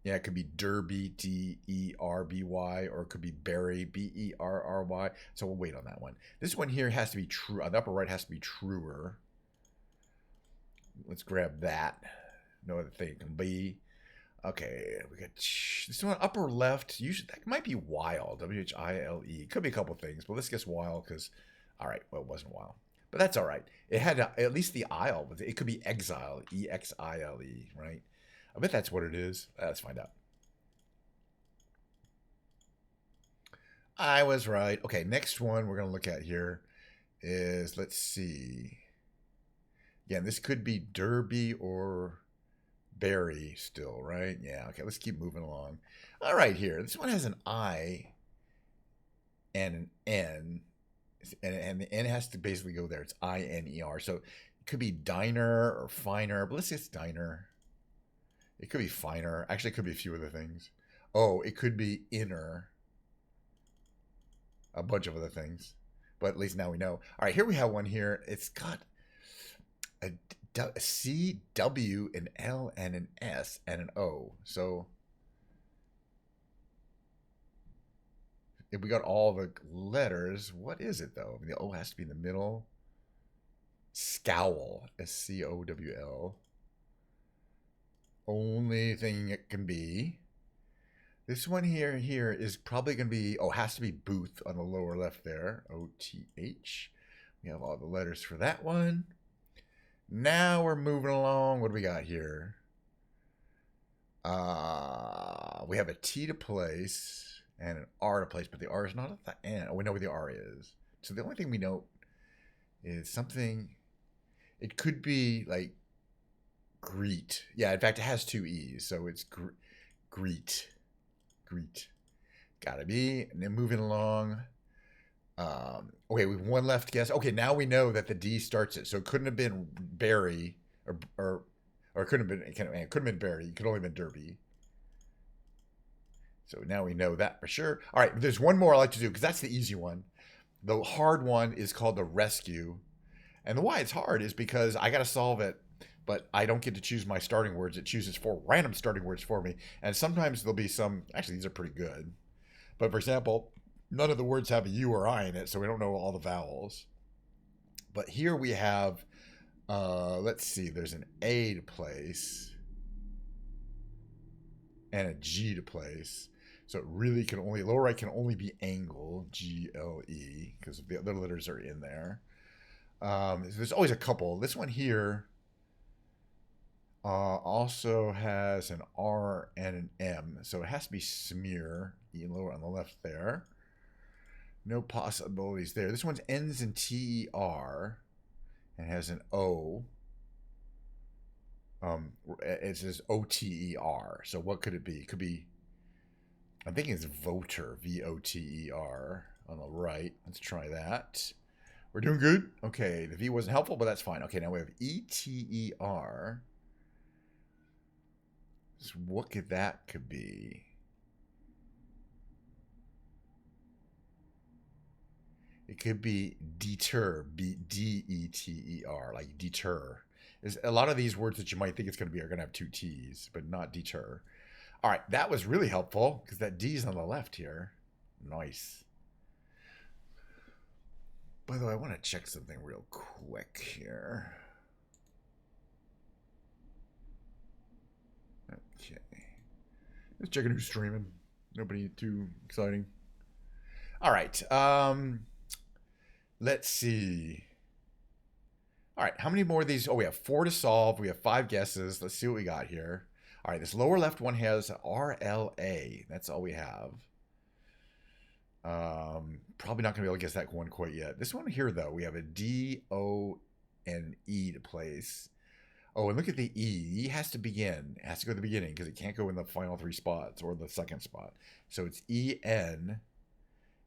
Yeah, it could be Derby, D-E-R-B-Y, or it could be Berry, B-E-R-R-Y. So we'll wait on that one. This one here has to be true. On the upper right has to be truer. Let's grab that. No other thing it can be. Okay, we got this one upper left. Usually that might be wild. W-H-I-L-E. Could be a couple things, but let's guess wild because, all right, well, it wasn't wild. But that's all right. It had at least the isle. It could be exile, E-X-I-L-E, right? I bet that's what it is. Let's find out. I was right. Okay, next one we're going to look at here is, let's see. Again, this could be Derby or Berry still, right? Yeah, okay, let's keep moving along. All right, here. This one has an I and an N. And the N has to basically go there. It's I-N-E-R. So it could be diner or finer, but let's say it's diner. It could be finer. Actually, it could be a few other things. Oh, it could be inner. A bunch of other things. But at least now we know. All right, here we have one here. It's got a C, W, an L, and an S, and an O. So if we got all the letters, what is it, though? I mean, the O has to be in the middle. Scowl. S-C-O-W-L. Only thing it can be. This one here is probably going to be, has to be Booth on the lower left there. O-T-H. We have all the letters for that one. Now we're moving along. What do we got here? We have a T to place and an R to place, but the R is not at the end. Oh, we know where the R is. So the only thing we know is something. It could be like greet. Yeah, in fact, it has two E's, so it's greet. Greet. Gotta be. And then moving along. Okay, we have one left guess. Okay, now we know that the D starts it, so it couldn't have been Barry, or it couldn't have been. It couldn't have been Barry. It could only have been Derby. So now we know that for sure. All right, there's one more I like to do because that's the easy one. The hard one is called the rescue. And the why it's hard is because I got to solve it, but I don't get to choose my starting words. It chooses 4 random starting words for me. And sometimes there'll be some, actually, these are pretty good. But for example, none of the words have a U or I in it, so we don't know all the vowels. But here we have, let's see, there's an A to place and a G to place. So it really can only, lower right can only be angle, G-L-E, because the other letters are in there. There's always a couple. This one here also has an R and an M, so it has to be smear, lower on the left there. No possibilities there. This one ends in T-E-R and has an O. It says O-T-E-R. So what could it be? It could be, I'm thinking it's voter, V-O-T-E-R on the right. Let's try that. We're doing good. Okay, the V wasn't helpful, but that's fine. Okay, now we have E-T-E-R. So what could that could be? It could be deter, D-E-T-E-R, like deter. There's a lot of these words that you might think it's going to be are going to have 2 T's, but not deter. All right, that was really helpful because that D's on the left here. Nice. By the way, I want to check something real quick here. Okay. Just checking who's streaming. Nobody too exciting. All right. Let's see. All right, how many more of these? Oh, we have 4 to solve. We have 5 guesses. Let's see what we got here. All right, this lower left one has RLA. That's all we have. Probably not going to be able to guess that one quite yet. This one here, though, we have a D, O, and E to place. Oh, and look at the E. E has to begin. It has to go to the beginning because it can't go in the final 3 spots or the second spot. So it's E-N,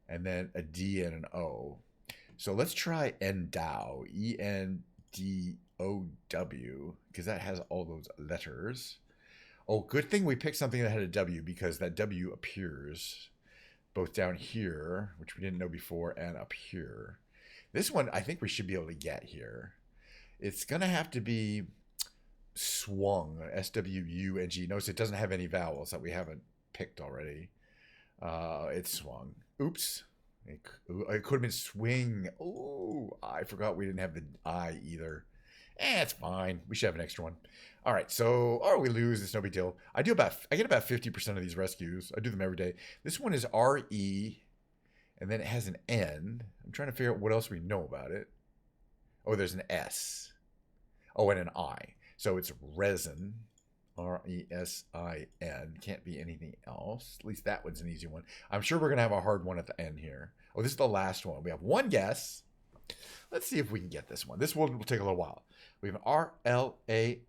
and then a D and an O. So let's try endow, E-N-D-O-W, because that has all those letters. Oh, good thing we picked something that had a W because that W appears both down here, which we didn't know before, and up here. This one I think we should be able to get here. It's going to have to be swung, S-W-U-N-G. Notice it doesn't have any vowels that we haven't picked already. It's swung. Oops. It could have been swing. Oh, I forgot we didn't have the I either. It's fine. We should have an extra one. All right, so, or we lose. It's no big deal. I get about 50% of these rescues. I do them every day. This one is R-E, and then it has an N. I'm trying to figure out what else we know about it. Oh, there's an S. Oh, and an I. So it's resin. R-E-S-I-N. Can't be anything else. At least that one's an easy one. I'm sure we're going to have a hard one at the end here. Oh, this is the last one. We have one guess. Let's see if we can get this one. This one will take a little while. We have an R-L-A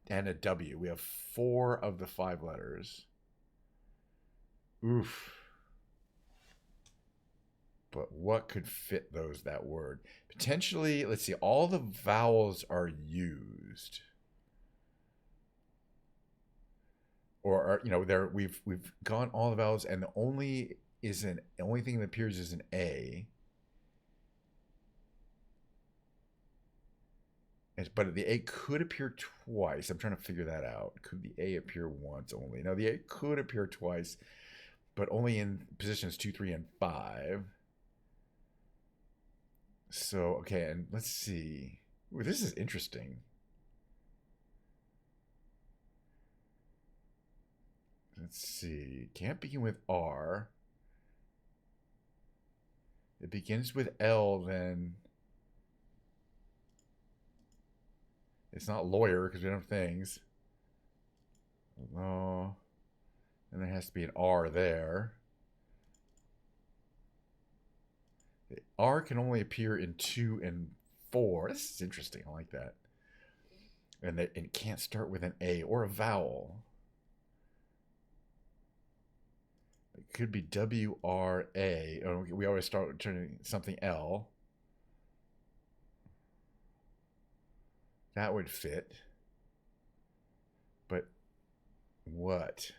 and a W. We have 4 of the 5 letters. Oof. But what could fit that word? Potentially, let's see, all the vowels are used. Or we've gone all the vowels, and the only thing that appears is an A. But the A could appear twice. I'm trying to figure that out. Could the A appear once only? No, the A could appear twice, but only in positions 2, 3, and 5. So, okay, and let's see. Ooh, this is interesting. Let's see. Can't begin with R. It begins with L, then. It's not lawyer because we don't have things. Oh. And there has to be an R there. The R can only appear in 2 and 4. This is interesting. I like that. And it can't start with an A or a vowel. It could be W-R-A. Oh, we always start turning something L. That would fit. But what?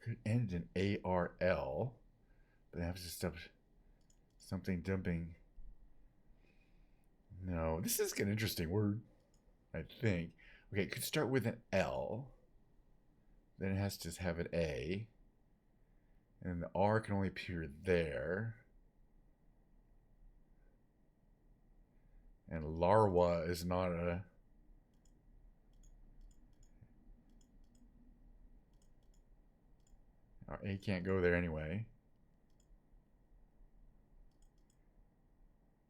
Could end in A-R-L. But it has to stop something dumping. No, this is an interesting word, I think. Okay, it could start with an L. Then it has to have an A. And the R can only appear there. And larva is not a... Our A can't go there anyway.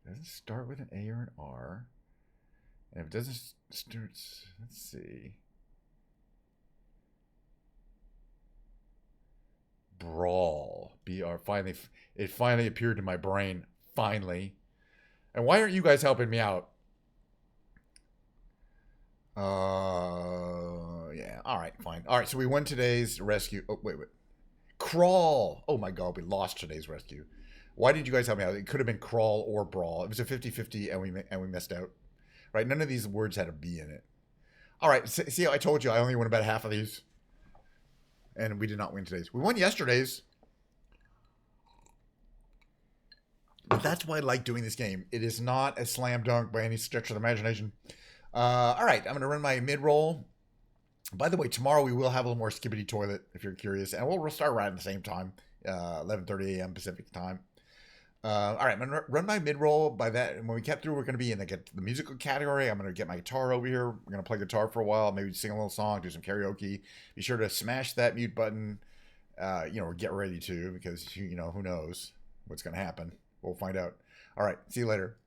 Does it start with an A or an R? And if it doesn't start, let's see. Brawl. B-R. Finally, it finally appeared in my brain. Finally. And why aren't you guys helping me out? Yeah. All right, fine. All right, so we won today's rescue. Oh, wait. Crawl. Oh my God, we lost today's rescue. Why did you guys help me out? It could have been crawl or brawl. It was a 50-50 and we missed out. Right? None of these words had a B in it. All right. See how I told you I only won about half of these? And we did not win today's. We won yesterday's. But that's why I like doing this game. It is not a slam dunk by any stretch of the imagination. All right. I'm going to run my mid-roll. By the way, tomorrow we will have a little more Skibbity Toilet, if you're curious. And we'll start right at the same time, 11:30 a.m. Pacific time. All right, I'm going to run my mid-roll. By that, and when we get through, we're going to be in the musical category. I'm going to get my guitar over here. We're going to play guitar for a while, maybe sing a little song, do some karaoke. Be sure to smash that mute button, or get ready to, because, who knows what's going to happen. We'll find out. All right, see you later.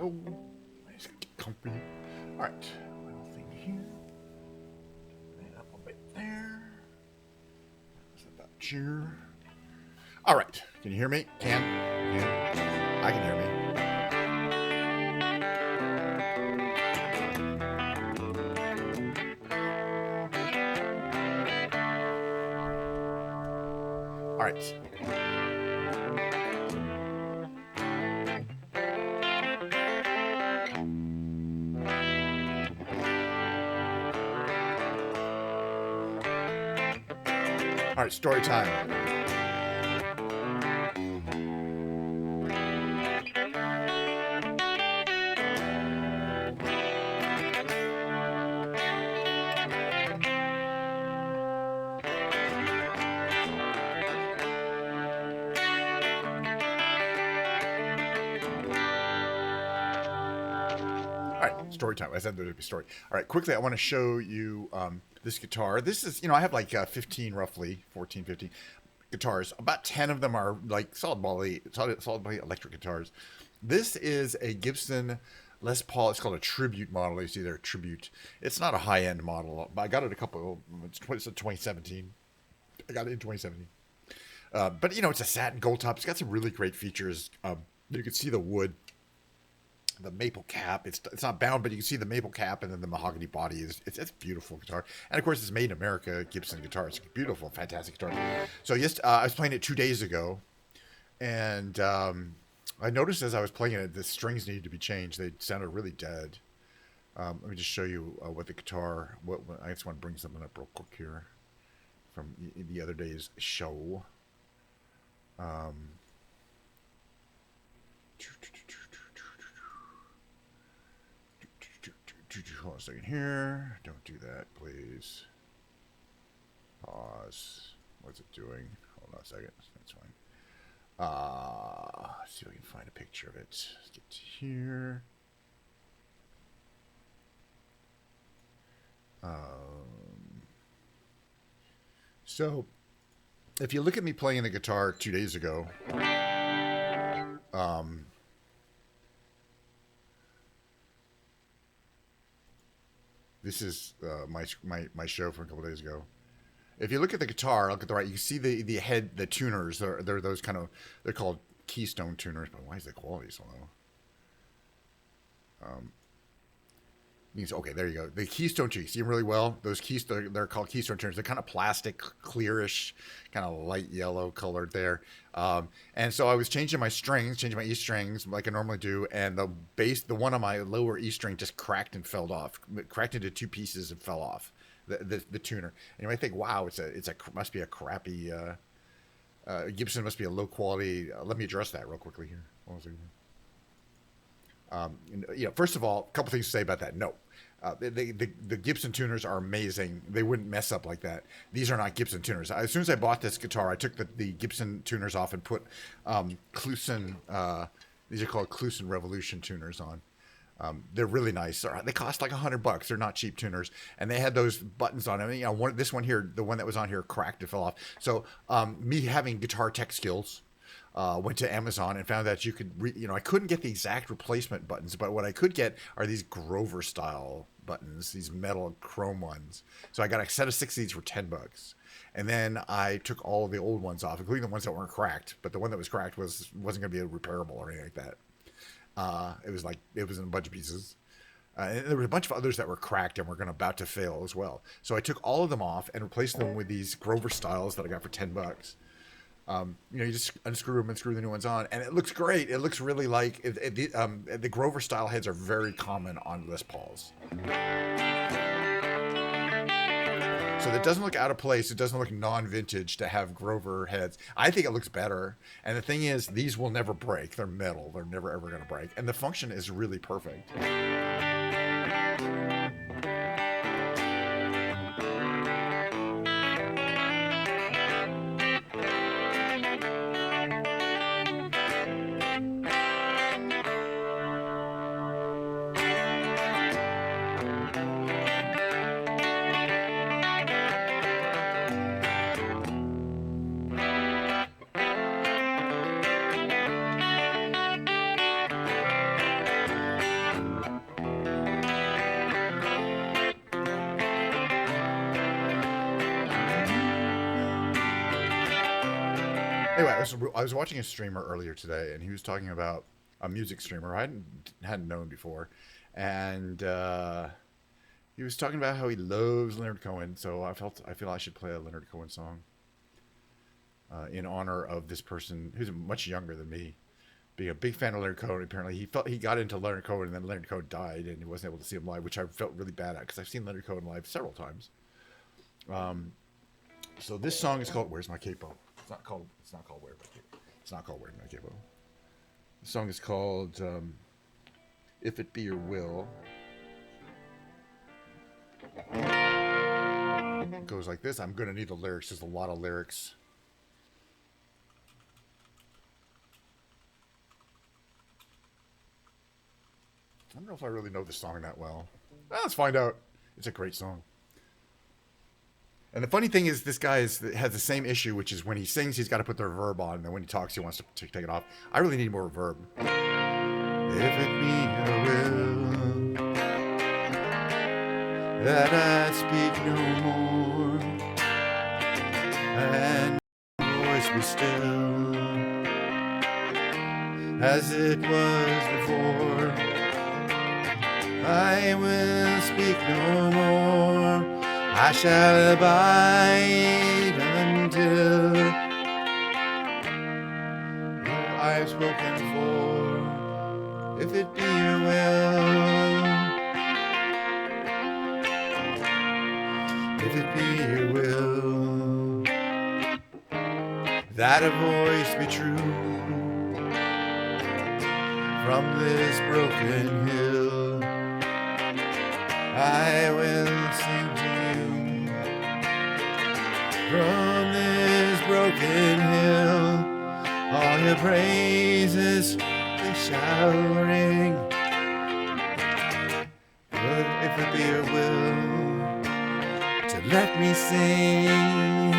go. Nice, get comfy. All right, little thing here. And up a bit there. That's about here. All right, can you hear me? I can hear me. All right. All right, story time. Story time. I said there would be story. All right, quickly, I want to show you this guitar. This is, I have like 15, roughly 14, 15 guitars. About 10 of them are like solid body electric guitars. This is a Gibson Les Paul. It's called a Tribute model. You see there, Tribute. It's not a high-end model, but I got it a couple. It's 2017. I got it in 2017. But it's a satin Goldtop. It's got some really great features. You can see the wood. The maple cap, it's not bound, but you can see the maple cap, and then the mahogany body it's a beautiful guitar. And of course, it's made in America, Gibson guitar. It's a beautiful, fantastic guitar. So yes, I was playing it 2 days ago, and I noticed as I was playing it, the strings needed to be changed. They sounded really dead. Let me just show you what the guitar. I just want to bring something up real quick here from the other day's show. Hold on a second here. Don't do that, please. Pause. What's it doing? Hold on a second. That's fine. Let's see if I can find a picture of it. Let's get to here. So, if you look at me playing the guitar 2 days ago, this is my show from a couple days ago. If you look at the guitar, look at the right, you can see the head, the tuners. They're those kind of, they're called keystone tuners. But why is the quality so low? Okay, there you go. The keystone tuners, you see them really well. Those they're called keystone tuners. They're kind of plastic, clearish, kind of light yellow colored there. And so I was changing my E strings like I normally do, and the one on my lower E string just cracked and fell off. It cracked into 2 pieces and fell off. The tuner. And you might think, wow, must be a crappy Gibson, must be a low quality. Let me address that real quickly here. First of all, a couple things to say about that. No, the Gibson tuners are amazing. They wouldn't mess up like that. These are not Gibson tuners. As soon as I bought this guitar, I took the Gibson tuners off and put Kluson. These are called Kluson Revolution tuners on. They're really nice. They cost like $100. They're not cheap tuners, and they had those buttons on them. This one here, the one that was on here, cracked and fell off. So me having guitar tech skills. Went to Amazon and found that you could, I couldn't get the exact replacement buttons, but what I could get are these Grover style buttons, these metal chrome ones. So I got a set of 6 of these for $10. And then I took all the old ones off, including the ones that weren't cracked. But the one that was cracked wasn't going to be repairable or anything like that. It was in a bunch of pieces. And there were a bunch of others that were cracked and were about to fail as well. So I took all of them off and replaced them with these Grover styles that I got for $10. You just unscrew them and screw the new ones on, and it looks great. It looks really like the Grover style heads are very common on Les Pauls. So that doesn't look out of place. It doesn't look non-vintage to have Grover heads. I think it looks better. And the thing is, these will never break. They're metal. They're never ever going to break. And the function is really perfect. Anyway, I was watching a streamer earlier today, and he was talking about a music streamer I hadn't known before, and he was talking about how he loves Leonard Cohen. So I feel I should play a Leonard Cohen song in honor of this person who's much younger than me, being a big fan of Leonard Cohen. Apparently, he got into Leonard Cohen, and then Leonard Cohen died, and he wasn't able to see him live, which I felt really bad at because I've seen Leonard Cohen live several times. So this song is called "Where's My Capo." It's not called "Where's My Capo." It's not called "Where's My Capo." The song is called "If It Be Your Will." It goes like this. I'm gonna need the lyrics. There's a lot of lyrics. I don't know if I really know the song that well. Well, let's find out. It's a great song. And the funny thing is, this guy has the same issue, which is when he sings, he's got to put the reverb on, and then when he talks, he wants to take it off. I really need more reverb. If it be your will that I speak no more, and voice be still as it was before, I will speak no more. I shall abide until I've spoken for. If it be your will, if it be your will, that a voice be true from this broken hill, I will sing to you. From this broken hill, all your praises they shall ring. If it be your will to let me sing.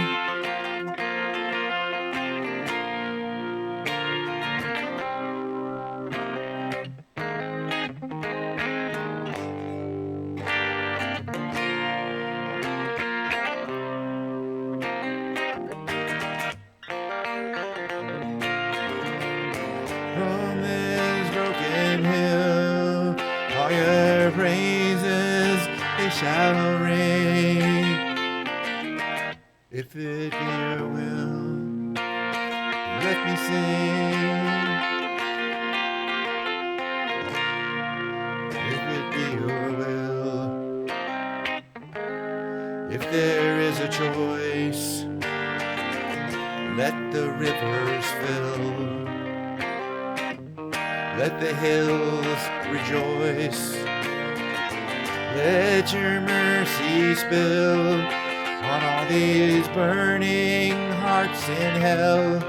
From this broken hill, all your praises they shall ring. If it be your will, let me sing. If it be your will, if there is a choice, let the rivers fill. Let the hills rejoice. Let your mercy spill on all these burning hearts in hell.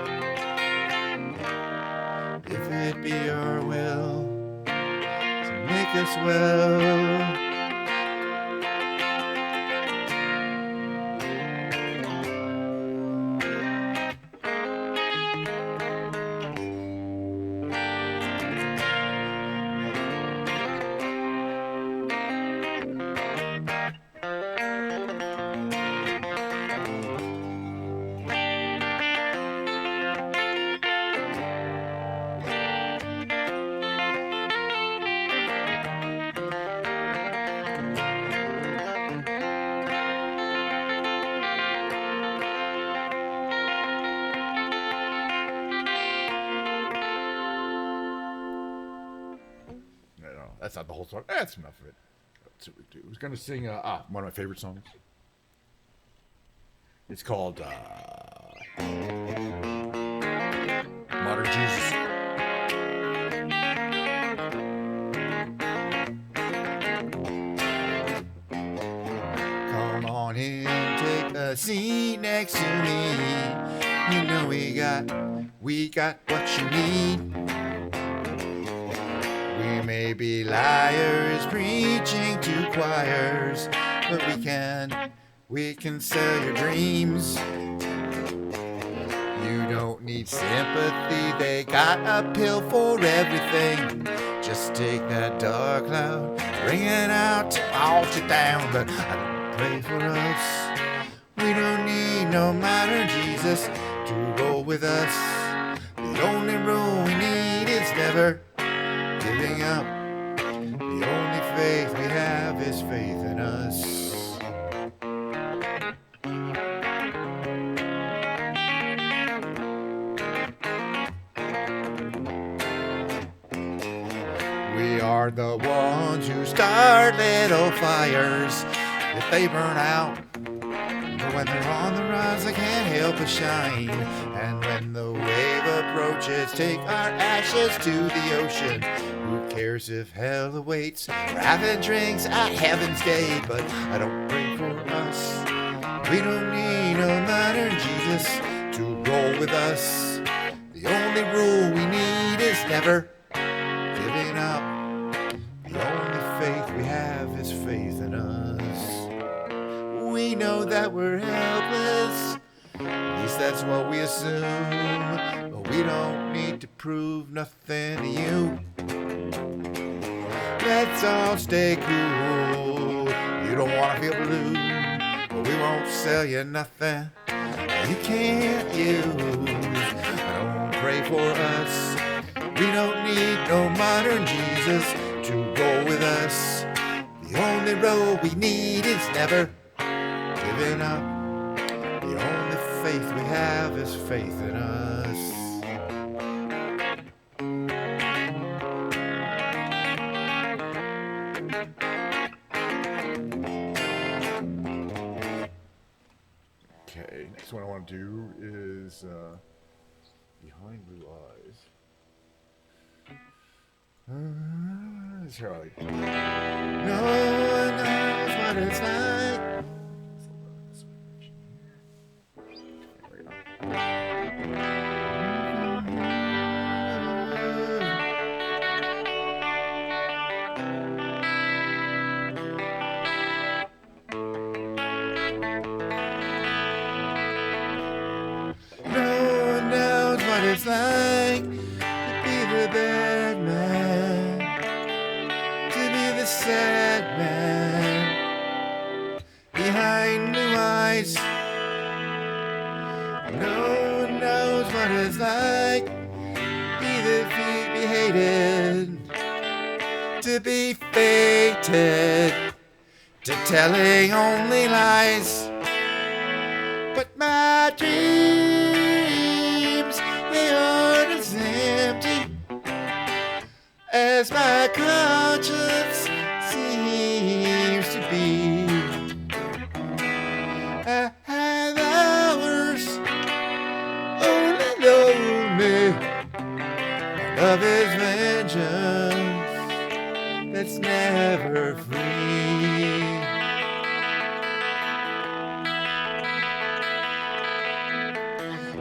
If it be your will to make us well, no, that's not the whole song. That's enough of it. That's what we do. I was gonna sing one of my favorite songs. It's called Modern Jesus. Come on in, take a seat next to me. You know we got what you need. We may be liars preaching to choirs, but we can sell your dreams. You don't need sympathy, they got a pill for everything. Just take that dark cloud, bring it out to melt it down. But I don't pray for us, we don't need no modern Jesus. to roll with us. The only rule we need is never giving up. The only faith we have is faith in us. We are the ones who start little fires. If they burn out, but when they're on the rise, they can't help but shine. And when the wave approaches, take our ashes to the ocean. Who cares if hell awaits? We're having drinks at Heaven's Gate, but I don't pray for us. We don't need no modern Jesus to roll with us. The only rule we need is never giving up. The only faith we have is faith in us. We know that we're helpless, at least that's what we assume, but we don't need to prove nothing to you. Let's all stay cool. You don't want to feel blue, but we won't sell you nothing you can't use. Don't pray for us. We don't need no modern Jesus to roll with us. The only road we need is never giving up. The only faith we have is faith in us. Okay, next one I want to do is Behind Blue Eyes. Charlie. No one knows what it's like. No one knows what it's like to be the bad man, to be the sad man behind blue eyes. No one knows what it's like to be defeated, be hated, to be fated, to telling only lies. But my dreams, they aren't as empty as my conscience seems to be. I have hours only lonely. Love is vengeance that's never free.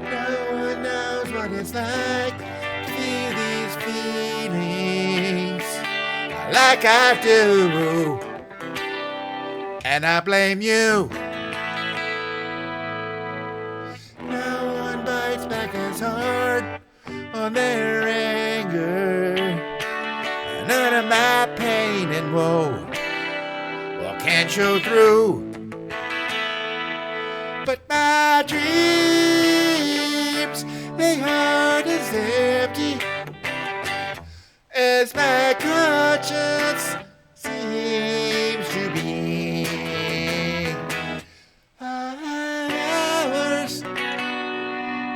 No one knows what it's like to feel these feelings like I do, and I blame you. No one bites back as hard on their anger. None of my pain and woe can't show through. But my dreams, they aren't as empty as my conscience seems to be. Hours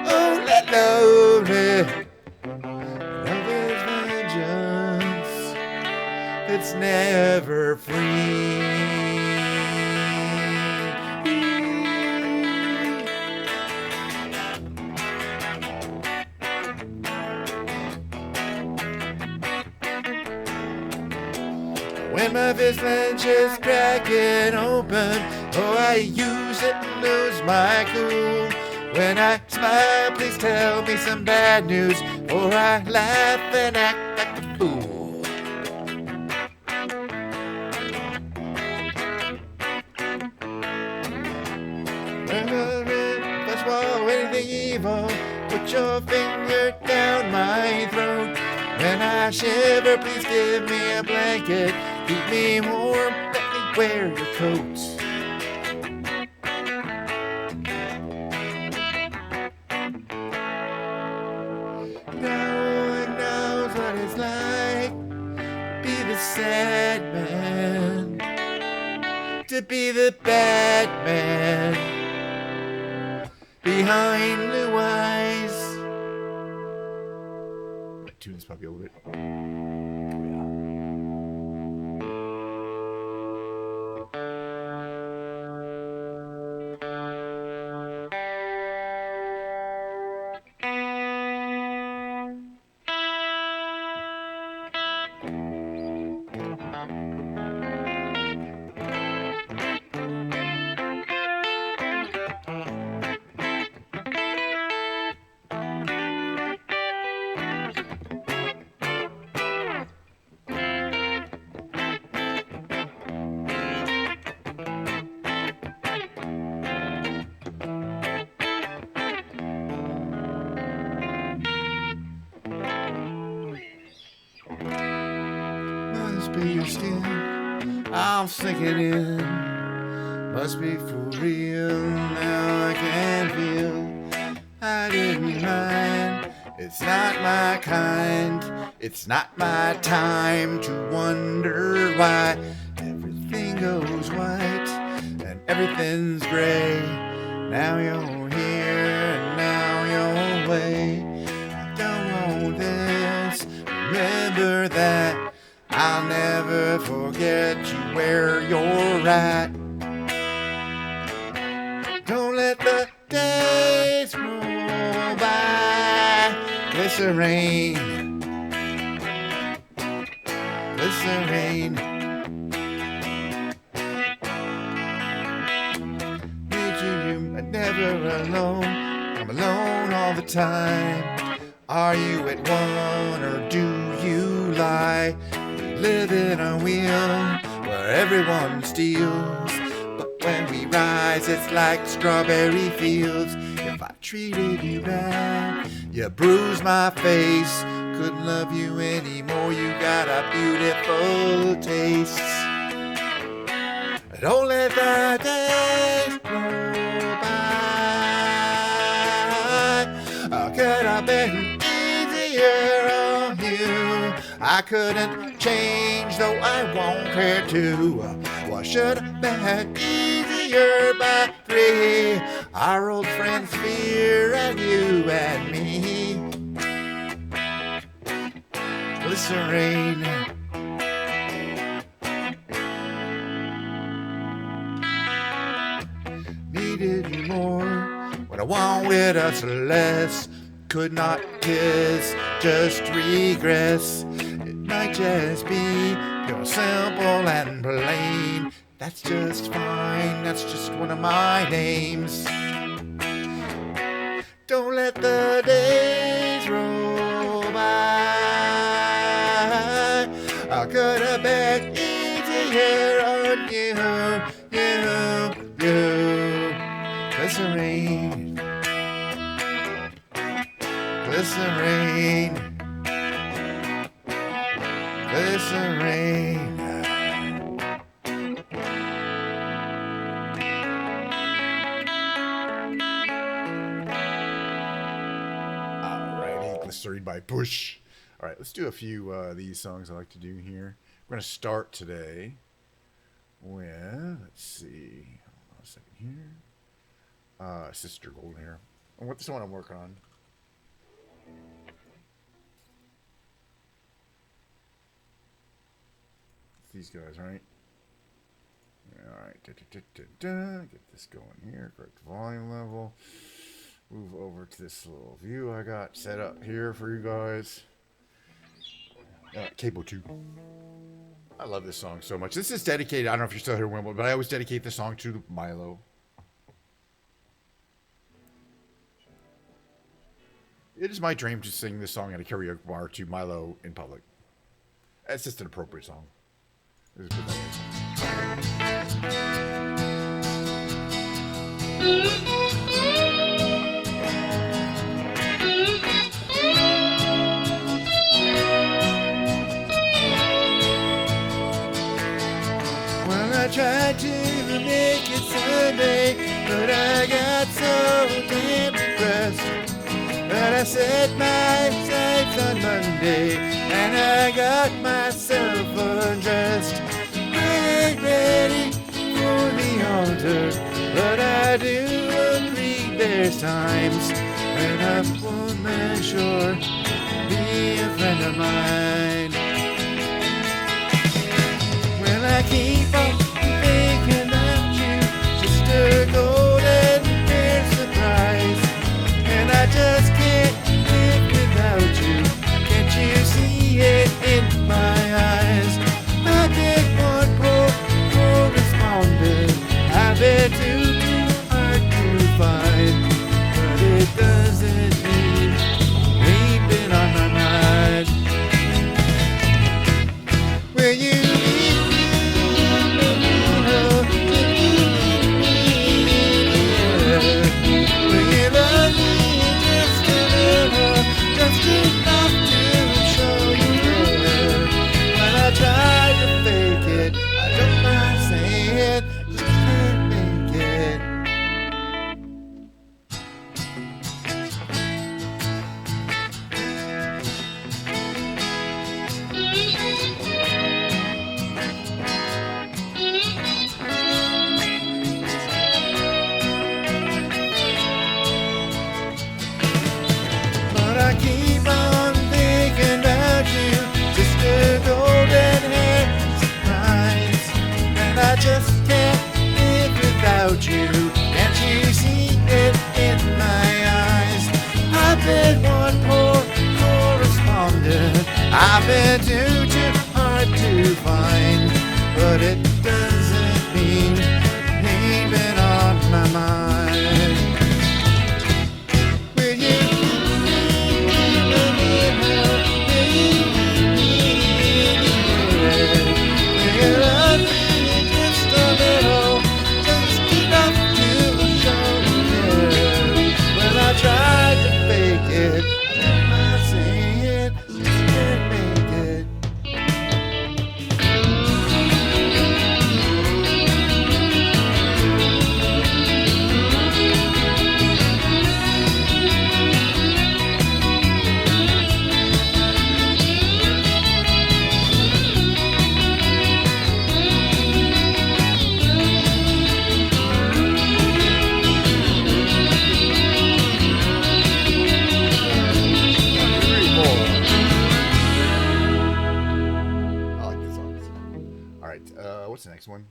only lonely. Love is vengeance that's never free. When my fist clenches cracking open, oh, I use it and lose my cool. When I smile, please tell me some bad news, or I laugh and act like a fool. When I swallow anything evil, put your finger down my throat. When I shiver, please give me a blanket. Keep me warm, let me wear your coat. to be the bad man behind blue eyes. Might tune this puppy a little bit. Must be your skin, I'm sinking in. Must be for real, now I can feel. I didn't mind, it's not my kind. It's not my time to wonder why. Everything goes white and everything's gray. Now you're here and now you're away. I don't want this, remember that. I'll never forget you where you're at. Don't let the days roll by. Glycerine, glycerine. Need you, I'm never alone. I'm alone all the time. Are you at one or do you lie? Live in a wheel where everyone steals, but when we rise it's like strawberry fields. If I treated you bad, you bruised my face. Couldn't love you anymore, you got a beautiful taste. Don't let the days roll by. Could have been easier on you. I couldn't change, though I wanted to. What should have been easier by 3? Our old friends Fear and you and me. Glycerine. Needed you more when I wanted us less. Could not kiss, just regress. It might just be pure simple and plain. That's just fine, that's just one of my names. Don't let the days roll by. I could have been easier on you. Glycerine, glycerine, glycerine. Alrighty, Glycerine by Bush. Alright, let's do a few of these songs I like to do here. We're going to start today with, let's see, hold on a second here. Sister Golden here. And what this one I'm working on. It's these guys, right? Alright. Get this going here. Correct volume level. Move over to this little view I got set up here for you guys. Cable 2. I love this song so much. This is dedicated, I don't know if you're still here, Wimbledon, but I always dedicate this song to Milo. It is my dream to sing this song at a karaoke bar to Milo in public. It's just an appropriate song. It's a good song. Well, I tried to make it Sunday, but I got so damn depressed that I set my sights on Monday, and I got myself undressed, ready for I do agree there's times when a woman sure be a friend of mine. Well, I keep on thinking about you, just a golden hair surprise, and I just can't live without you. Can't you see it in my eyes? I get one poor correspondent. I've been too hard to find, but it doesn't mean ain't been on my mind. Will you leave me alone? Will you love me just a little, just enough to show you care? When I try to fake it, I don't mind saying it, just can't make it. But I keep on thinking about you, just a golden hair surprise, and I just can't live without you. Can't you see it in my eyes? I've been one poor correspondent. I've been too hard to find, but it doesn't mean ain't been on my mind. Will you love me just a little, just enough to show you? When I tried to fake it, I'm not saying it, just can't make it. I like these songs. All right, what's the next one?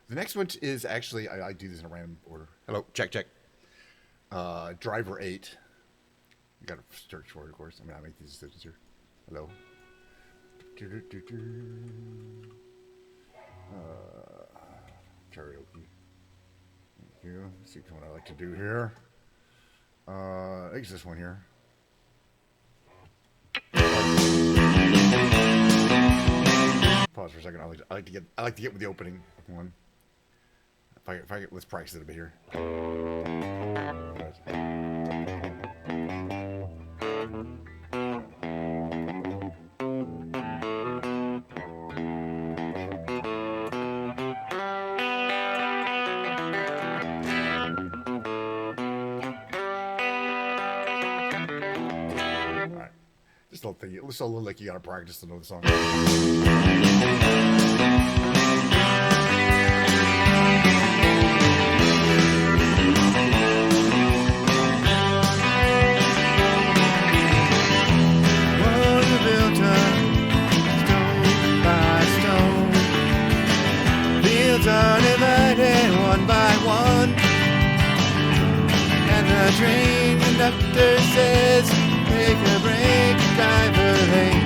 The next one is actually, I do this in a random order. Hello, check. Driver 8. You gotta search for it, of course. I mean, I make these decisions here. Hello. Karaoke. Thank you. Let's see which one I like to do here. I think it's this one here. Pause for a second. I like to get with the opening one. If I get, let's practice it a bit here. Alright. Just a little thing. Just a little like you gotta practice to know the song. Are divided one by one, and the train conductor says, take a break, driver 8,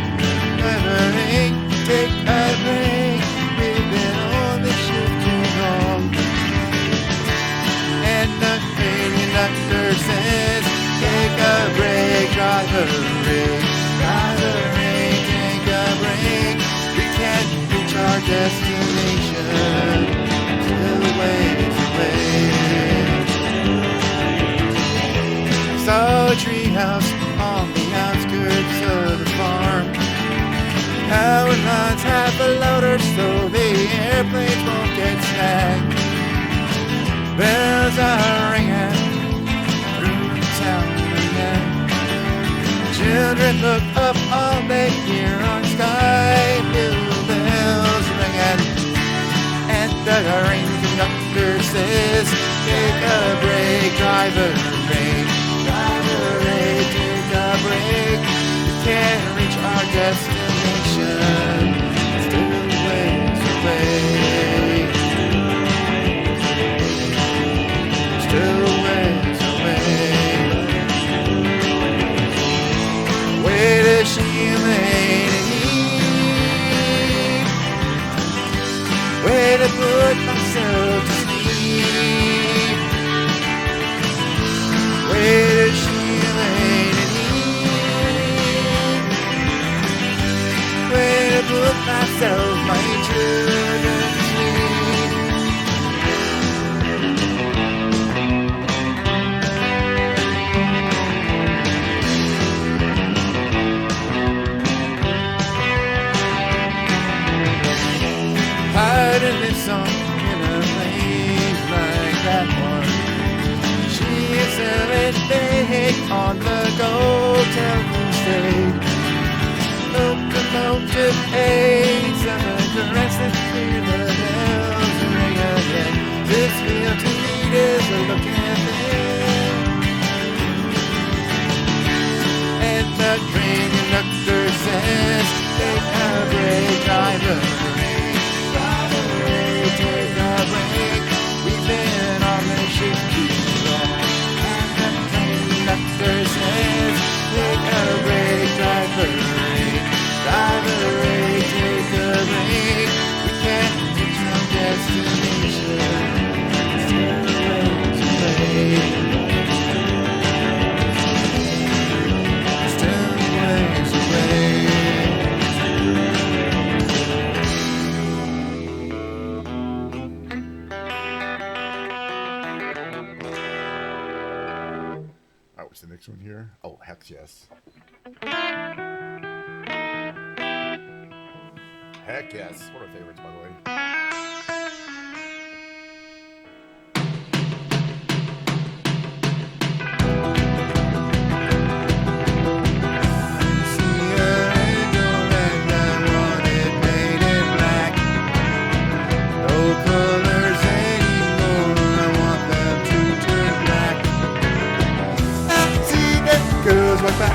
take a break, we've been on this shift too long. And the train conductor says, take a break, driver 8, take a break, we can't reach our destination. Saw a treehouse on the outskirts of the farm. Power lines have a loader so the airplanes won't get snagged. Bells are ringing through the town again. Children look up all they hear on sky blue bells ringing, and the rings conductor says, take a break, driver brake. Driver brake, take a break. We can't reach our destination. Still ways away. Still ways away. Where does she lay to eat? Where to put myself to sleep? Where does she lay to eat? Where to put myself, my children to sleep? Tired of this song in a place like that one. She is selling big on the Goldtop stage. Locomotive aids and the rest of the bells ring again. This field to lead is a looking thing. And the train conductor says, take a break, driver. Take a break. We've been on the ship too long. And the conductor says, take a break, driver brake. Driver brake, take a break. We can't reach our destination. Still ways away. Still ways away. What's the next one here? Oh, heck yes. Heck yes. One of our favorites, by the way. See a angel and I want it painted black. No colors anymore. I want them to turn black. Girls walk by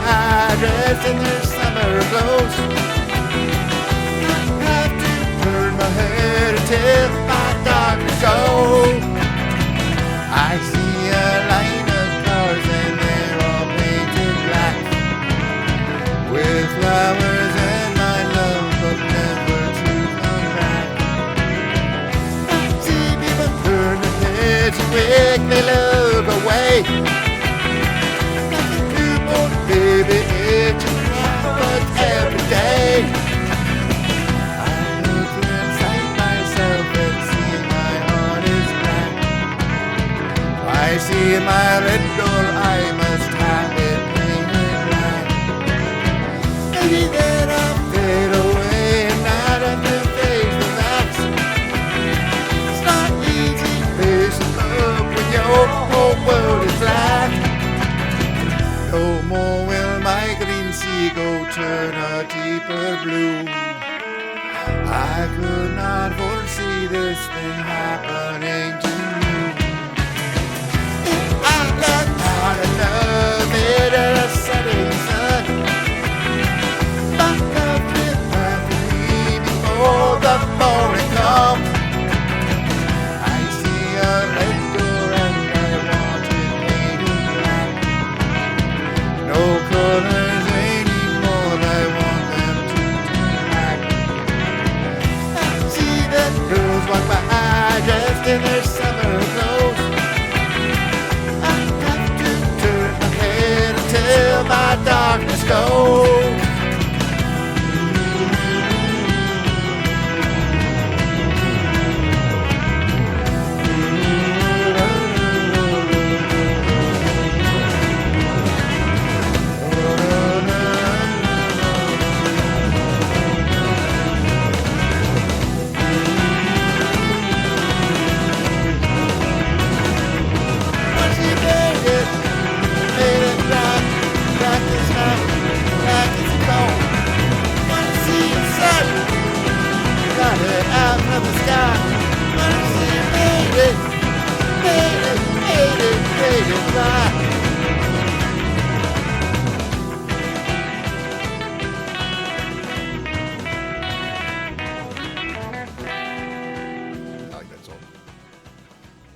dressed in their summer clothes. I have to turn my head until my darkness goes. I see a line of cars and they're all painted black, with flowers and my love, but never to come back. I see people turn their heads and wake their love away. Baby, it's happens every day. I look inside myself and see my heart is black. I see my red door, I must have it painted black. Maybe then I'll fade away and not have to face the facts. It's not easy facing up when your whole world is black. No more will my green sea go turn a deeper blue. I could not foresee this thing happening to you. I learned how to love it in a setting sun. My love will have to leave before the morning comes. I see a red door and I want it painted black. No colors anymore, I want them to turn black. I see the girls walk by dressed in their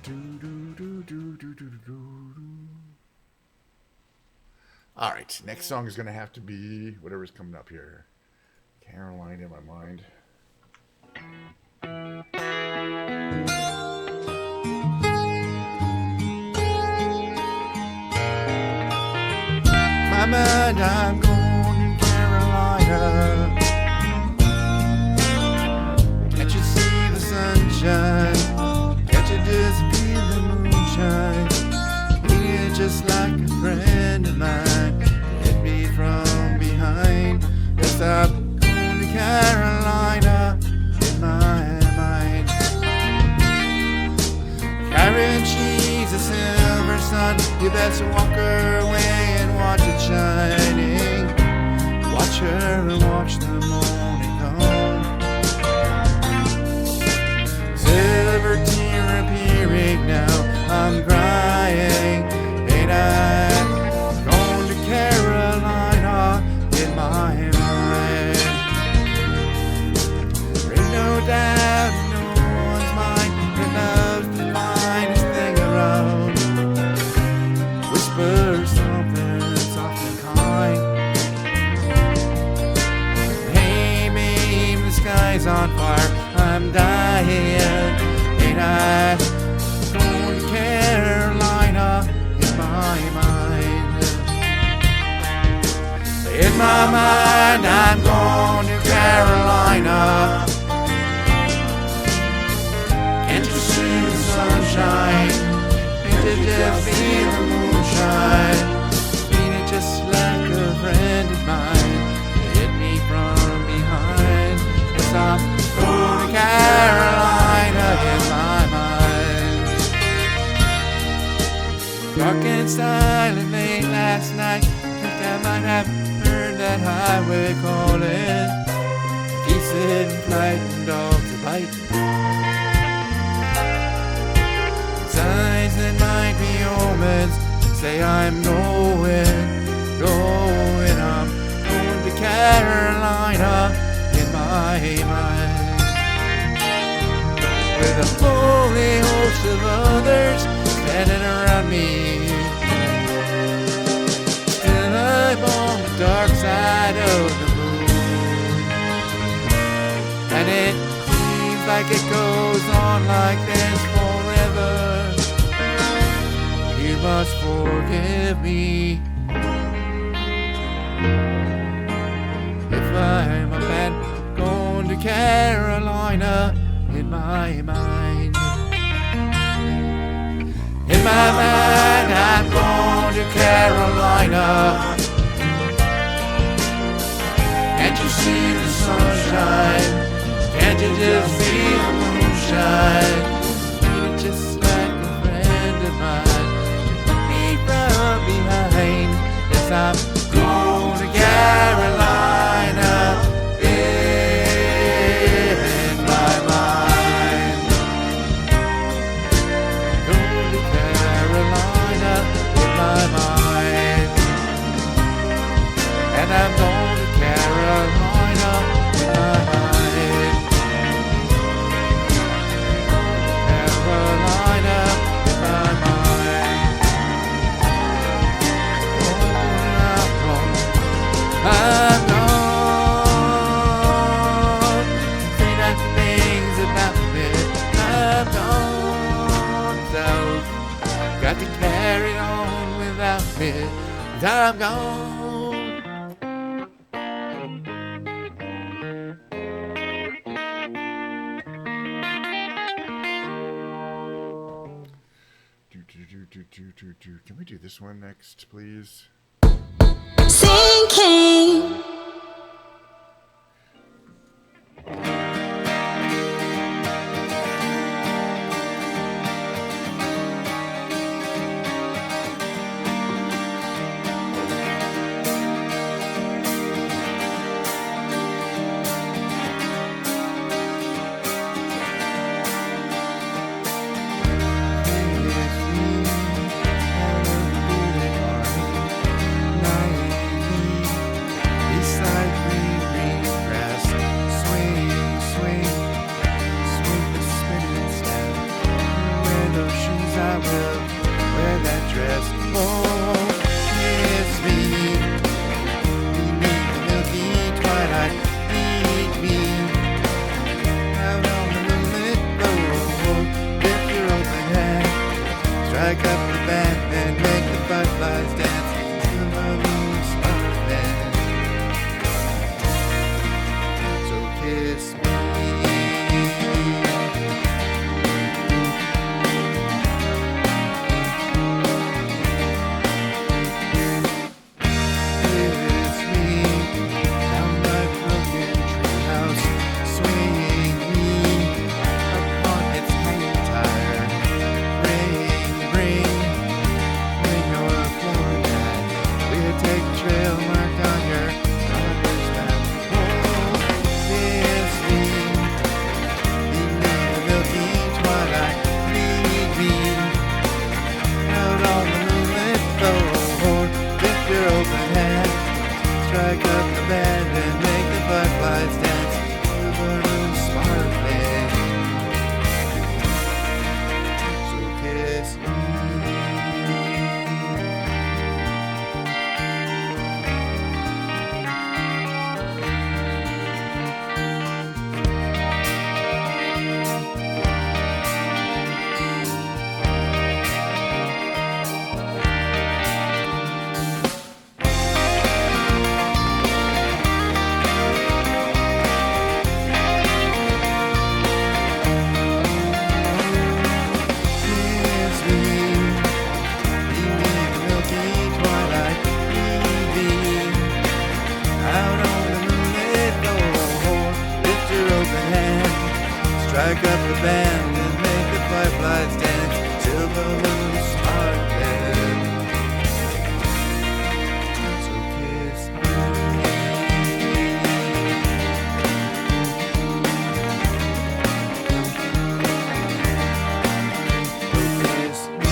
All right, next song is going to have to be whatever's coming up here. Caroline in my mind. My mind, I'm going to Carolina. Can't you see the sunshine? Can't you just feel the moonshine? You're just like a friend of mine. Hit me from behind. Yes, I'm going to Carolina in my mind. Carrying she's a silver sun. You best walk her away and watch it shining. Watch her and watch the morning come. Silver tear appearing now. I'm crying, ain't I? Going to Carolina in my mind. There ain't no doubt in no one's mind that love's the finest thing around. Whisper something soft and kind. Hey, babe, the sky's on fire. I'm dying, ain't I? Going to Carolina in my mind. In my mind, I'm going to Carolina. Can't you see the sunshine? Can't you just feel the moonshine? Feel it just like a friend of mine. Hit me from behind. Yes, I'm going to Carolina in my mind. Dark and silent late last night. Think I might have heard that highway calling. Geese in flight and dogs are biting. Signs that might be omens say I'm going. I'm going to Carolina in my mind. With a holy host of others standing around me. Still I'm on the dark side of the moon. And it seems like it goes on like this forever. You must forgive me if I'm a man going to Carolina in my mind. In my mind, I'm going to Carolina. Can't you see the sunshine? Can't you just feel the moonshine? Feel it just like a friend of mine. Put me from behind. Yes, I'm going to Carolina in my mind. Going to Carolina in my mind. And I'm going to Carolina in my mind. Carolina in my mind. I'm gone. Say that things about me. I'm gone south. Got to carry on without me. 'Cause I'm gone. Can we do this one next, please? Sinking. those shoes, I will wear that dress. Oh, kiss me beneath the milky twilight. Lead me out on the moonlit road. Lift your open hand, strike up the band, and make the fireflies dance to the moon's sparkling. So kiss me. Kiss me down my broken treehouse, swinging me upon its hanging tire. Bring your floor mat. We'll take a trail marked on your driver's map. Oh, kiss me beneath the milky twilight. Lead me out on the moonlit road. Lift your open hand, strike up the band, and make the fireflies dance to the moon sparkling. So kiss me. Kiss me beneath the milky twilight. Lead me out on the moonlit road. Lift your open hand, strike up the band, and make the fireflies dance till the moon's sparkling. So kiss me. Kiss me.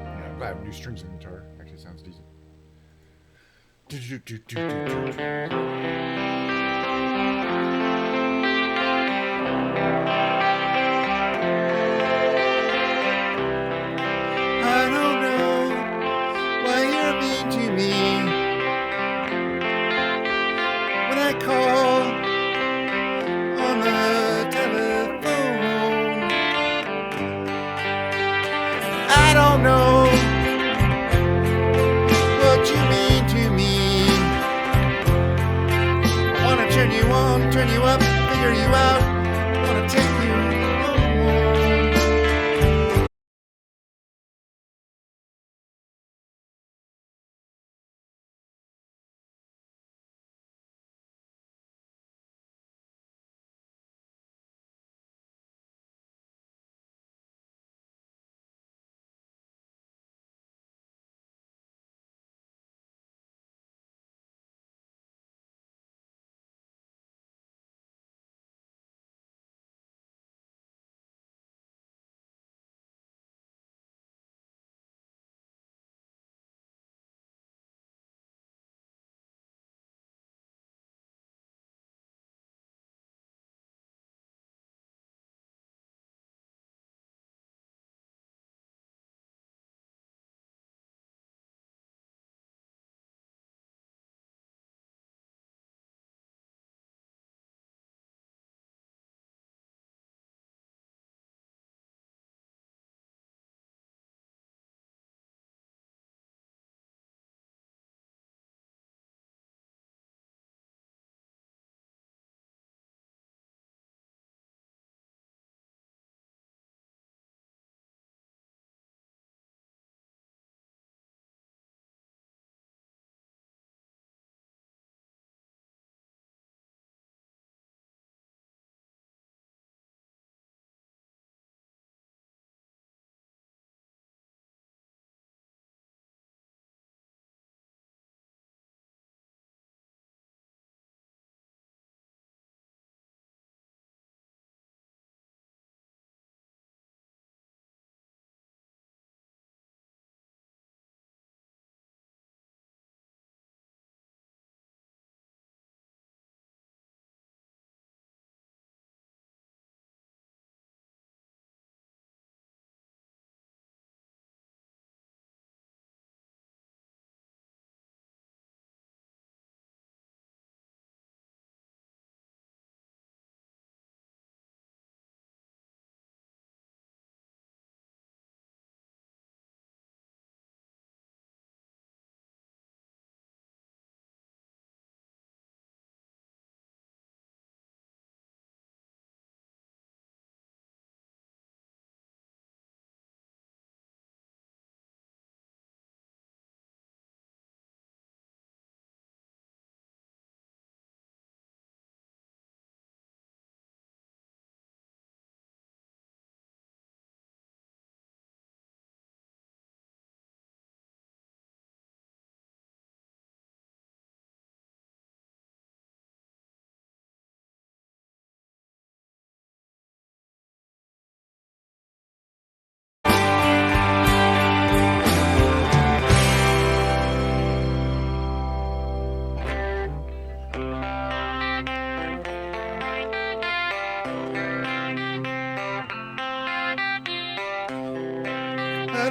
Yeah, I'm glad I have new strings in the guitar. Actually sounds decent. I don't know why you're mean to me when I call on the telephone. I don't know what you mean to me. I wanna turn you on, turn you up, figure you out. Wanna take you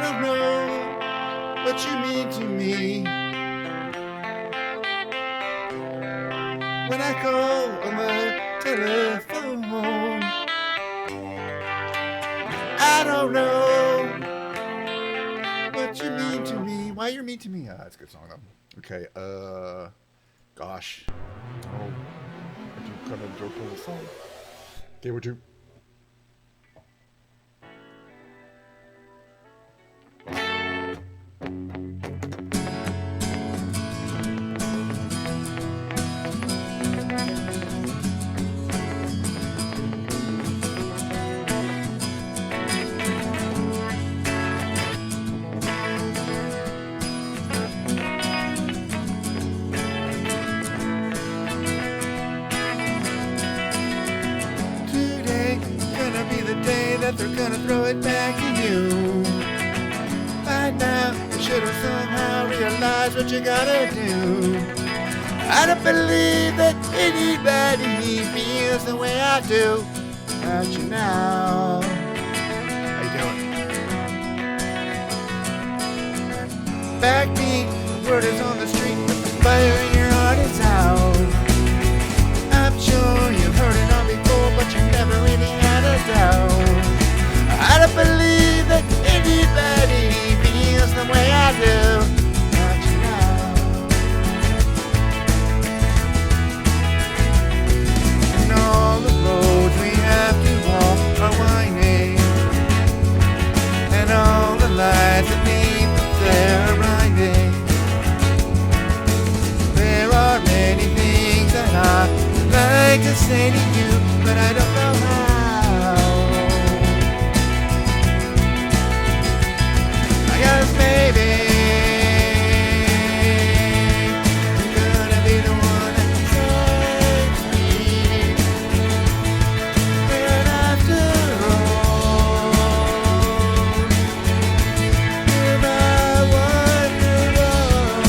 I don't know what you mean to me. When I call on the telephone, I don't know what you mean to me. Why you're mean to me? That's a good song though. Okay, gosh. Oh, I do kind of joke on the song. Okay, we're two. They're gonna throw it back at you. By now, you should have somehow realized what you gotta do. I don't believe that anybody feels the way I do about you now. How you doing? Back me, the word is on the street, but the fire in your heart is out. I'm sure you've heard it all before, but you never really had a doubt. I don't believe that anybody feels the way I do about you now. And all the roads we have to walk are winding, and all the lights that lead there are blinding. There are many things that I'd like to say to you, but I don't know how. Cause baby, I'm gonna be the one that saves me. But after all, if I wander on.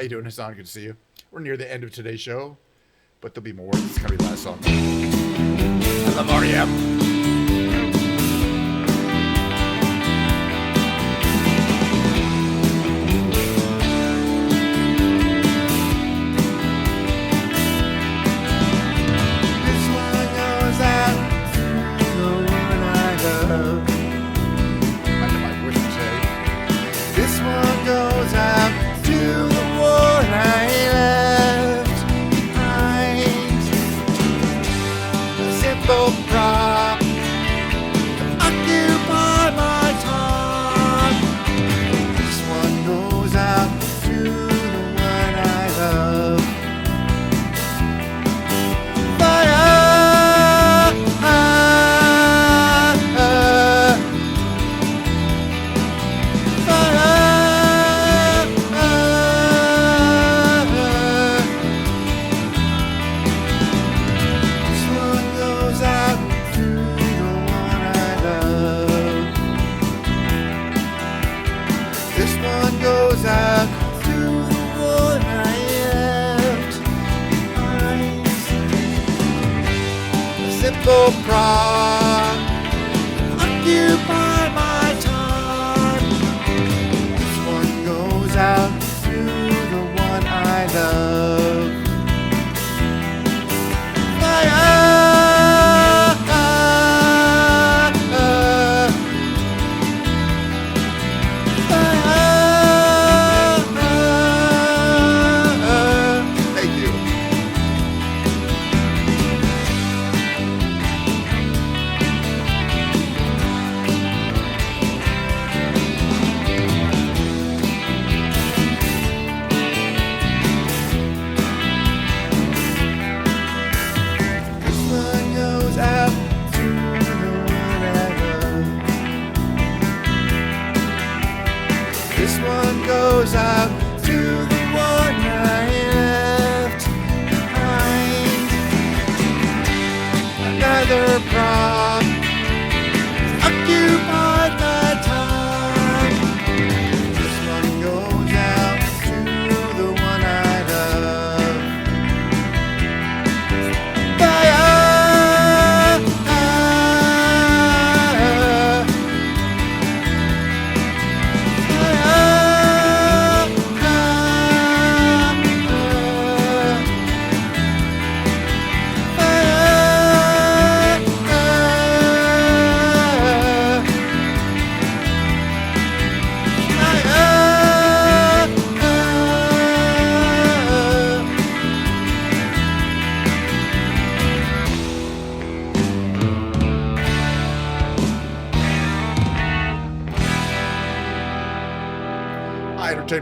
you doing, Hassan? Good to see you. We're near the end of today's show, but there'll be more. This is going to be the last song. I love REM.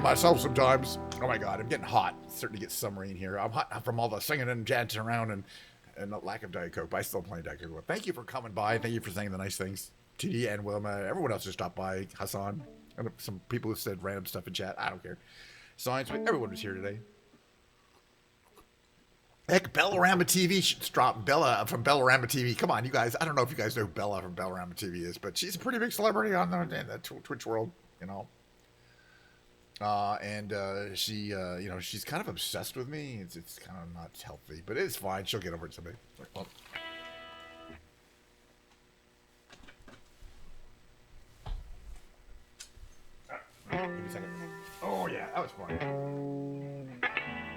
Myself sometimes. Oh my god, I'm getting hot. It's starting to get summery in here. I'm hot from all the singing and dancing around and the lack of Diet Coke, but I still play Diet Coke. Thank you for coming by. Thank you for saying the nice things. TD and Wilma, everyone else who stopped by, Hassan, and some people who said random stuff in chat. I don't care. Science, everyone was here today. Heck, Bellarama TV should drop. Bella from Bellarama TV. Come on, you guys. I don't know if you guys know who Bella from Bellarama TV is, but she's a pretty big celebrity on the Twitch world, you know. She, you know, she's kind of obsessed with me. It's kind of not healthy, but it's fine. She'll get over it someday. Well, give me a second. Oh yeah, that was fun.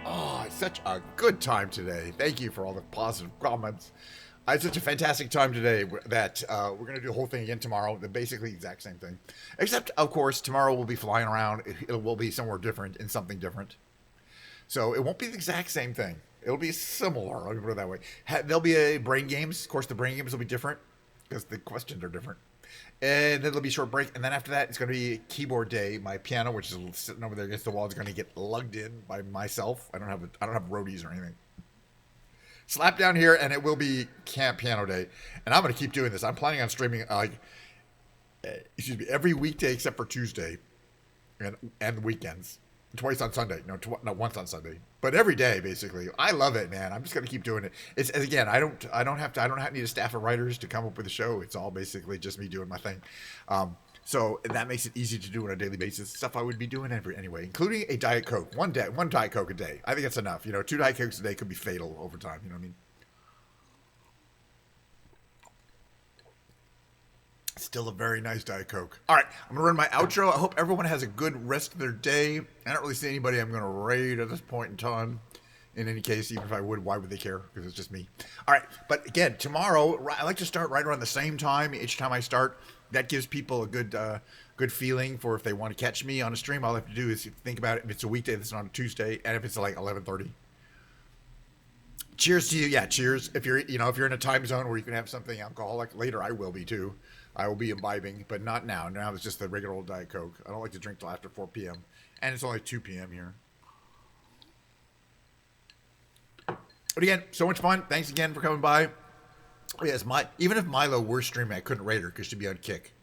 Oh, it's such a good time today. Thank you for all the positive comments. I had such a fantastic time today that we're going to do the whole thing again tomorrow. Basically the exact same thing. Except, of course, tomorrow we'll be flying around. It will be somewhere different in something different. So it won't be the exact same thing. It'll be similar. Let me put it that way. There'll be a brain games. Of course, the brain games will be different because the questions are different. And then there'll be a short break. And then after that, it's going to be keyboard day. My piano, which is sitting over there against the wall, is going to get lugged in by myself. I don't have roadies or anything. Slap down here, and it will be Camp Piano Day. And I'm going to keep doing this. I'm planning on streaming, every weekday except for Tuesday and weekends. Twice on Sunday. No, once on Sunday. But every day, basically. I love it, man. I'm just going to keep doing it. It's, again, I don't need a staff of writers to come up with a show. It's all basically just me doing my thing. So that makes it easy to do on a daily basis. Stuff I would be doing anyway, including a Diet Coke. One Diet Coke a day. I think that's enough. 2 Diet Cokes a day could be fatal over time. You know what I mean? Still a very nice Diet Coke. All right, I'm going to run my outro. I hope everyone has a good rest of their day. I don't really see anybody I'm going to raid at this point in time. In any case, even if I would, why would they care? Because it's just me. All right, but again, tomorrow, I like to start right around the same time. Each time I start, that gives people a good feeling for if they want to catch me on a stream. All I have to do is think about it. If it's a weekday, that's on a Tuesday, and if it's like 11:30. Cheers to you. Yeah, cheers. If you're in a time zone where you can have something alcoholic later, I will be too. I will be imbibing, but not now. Now it's just the regular old Diet Coke. I don't like to drink till after 4 p.m. And it's only 2 p.m. here. But again, so much fun. Thanks again for coming by. Oh, yes, even if Milo were streaming, I couldn't rate her because she'd be on kick.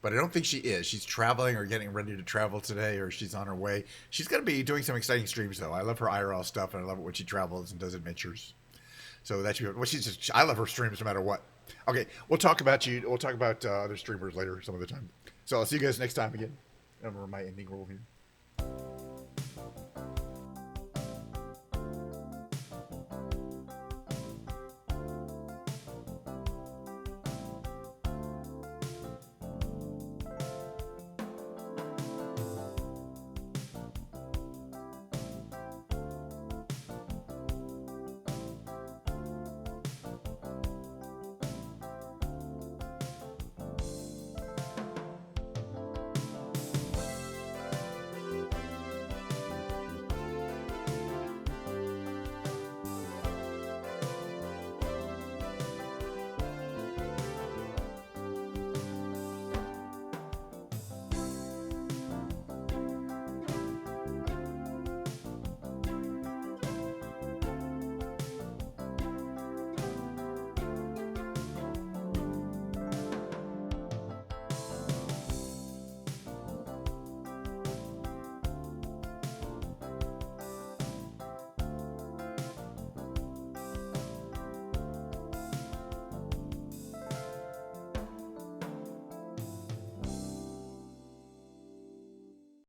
But I don't think she is. She's traveling or getting ready to travel today, or she's on her way. She's going to be doing some exciting streams, though. I love her IRL stuff, and I love it when she travels and does adventures. So that should be. Well, I love her streams no matter what. Okay, we'll talk about you. We'll talk about other streamers later some other time. So I'll see you guys next time again. I remember my ending rule here.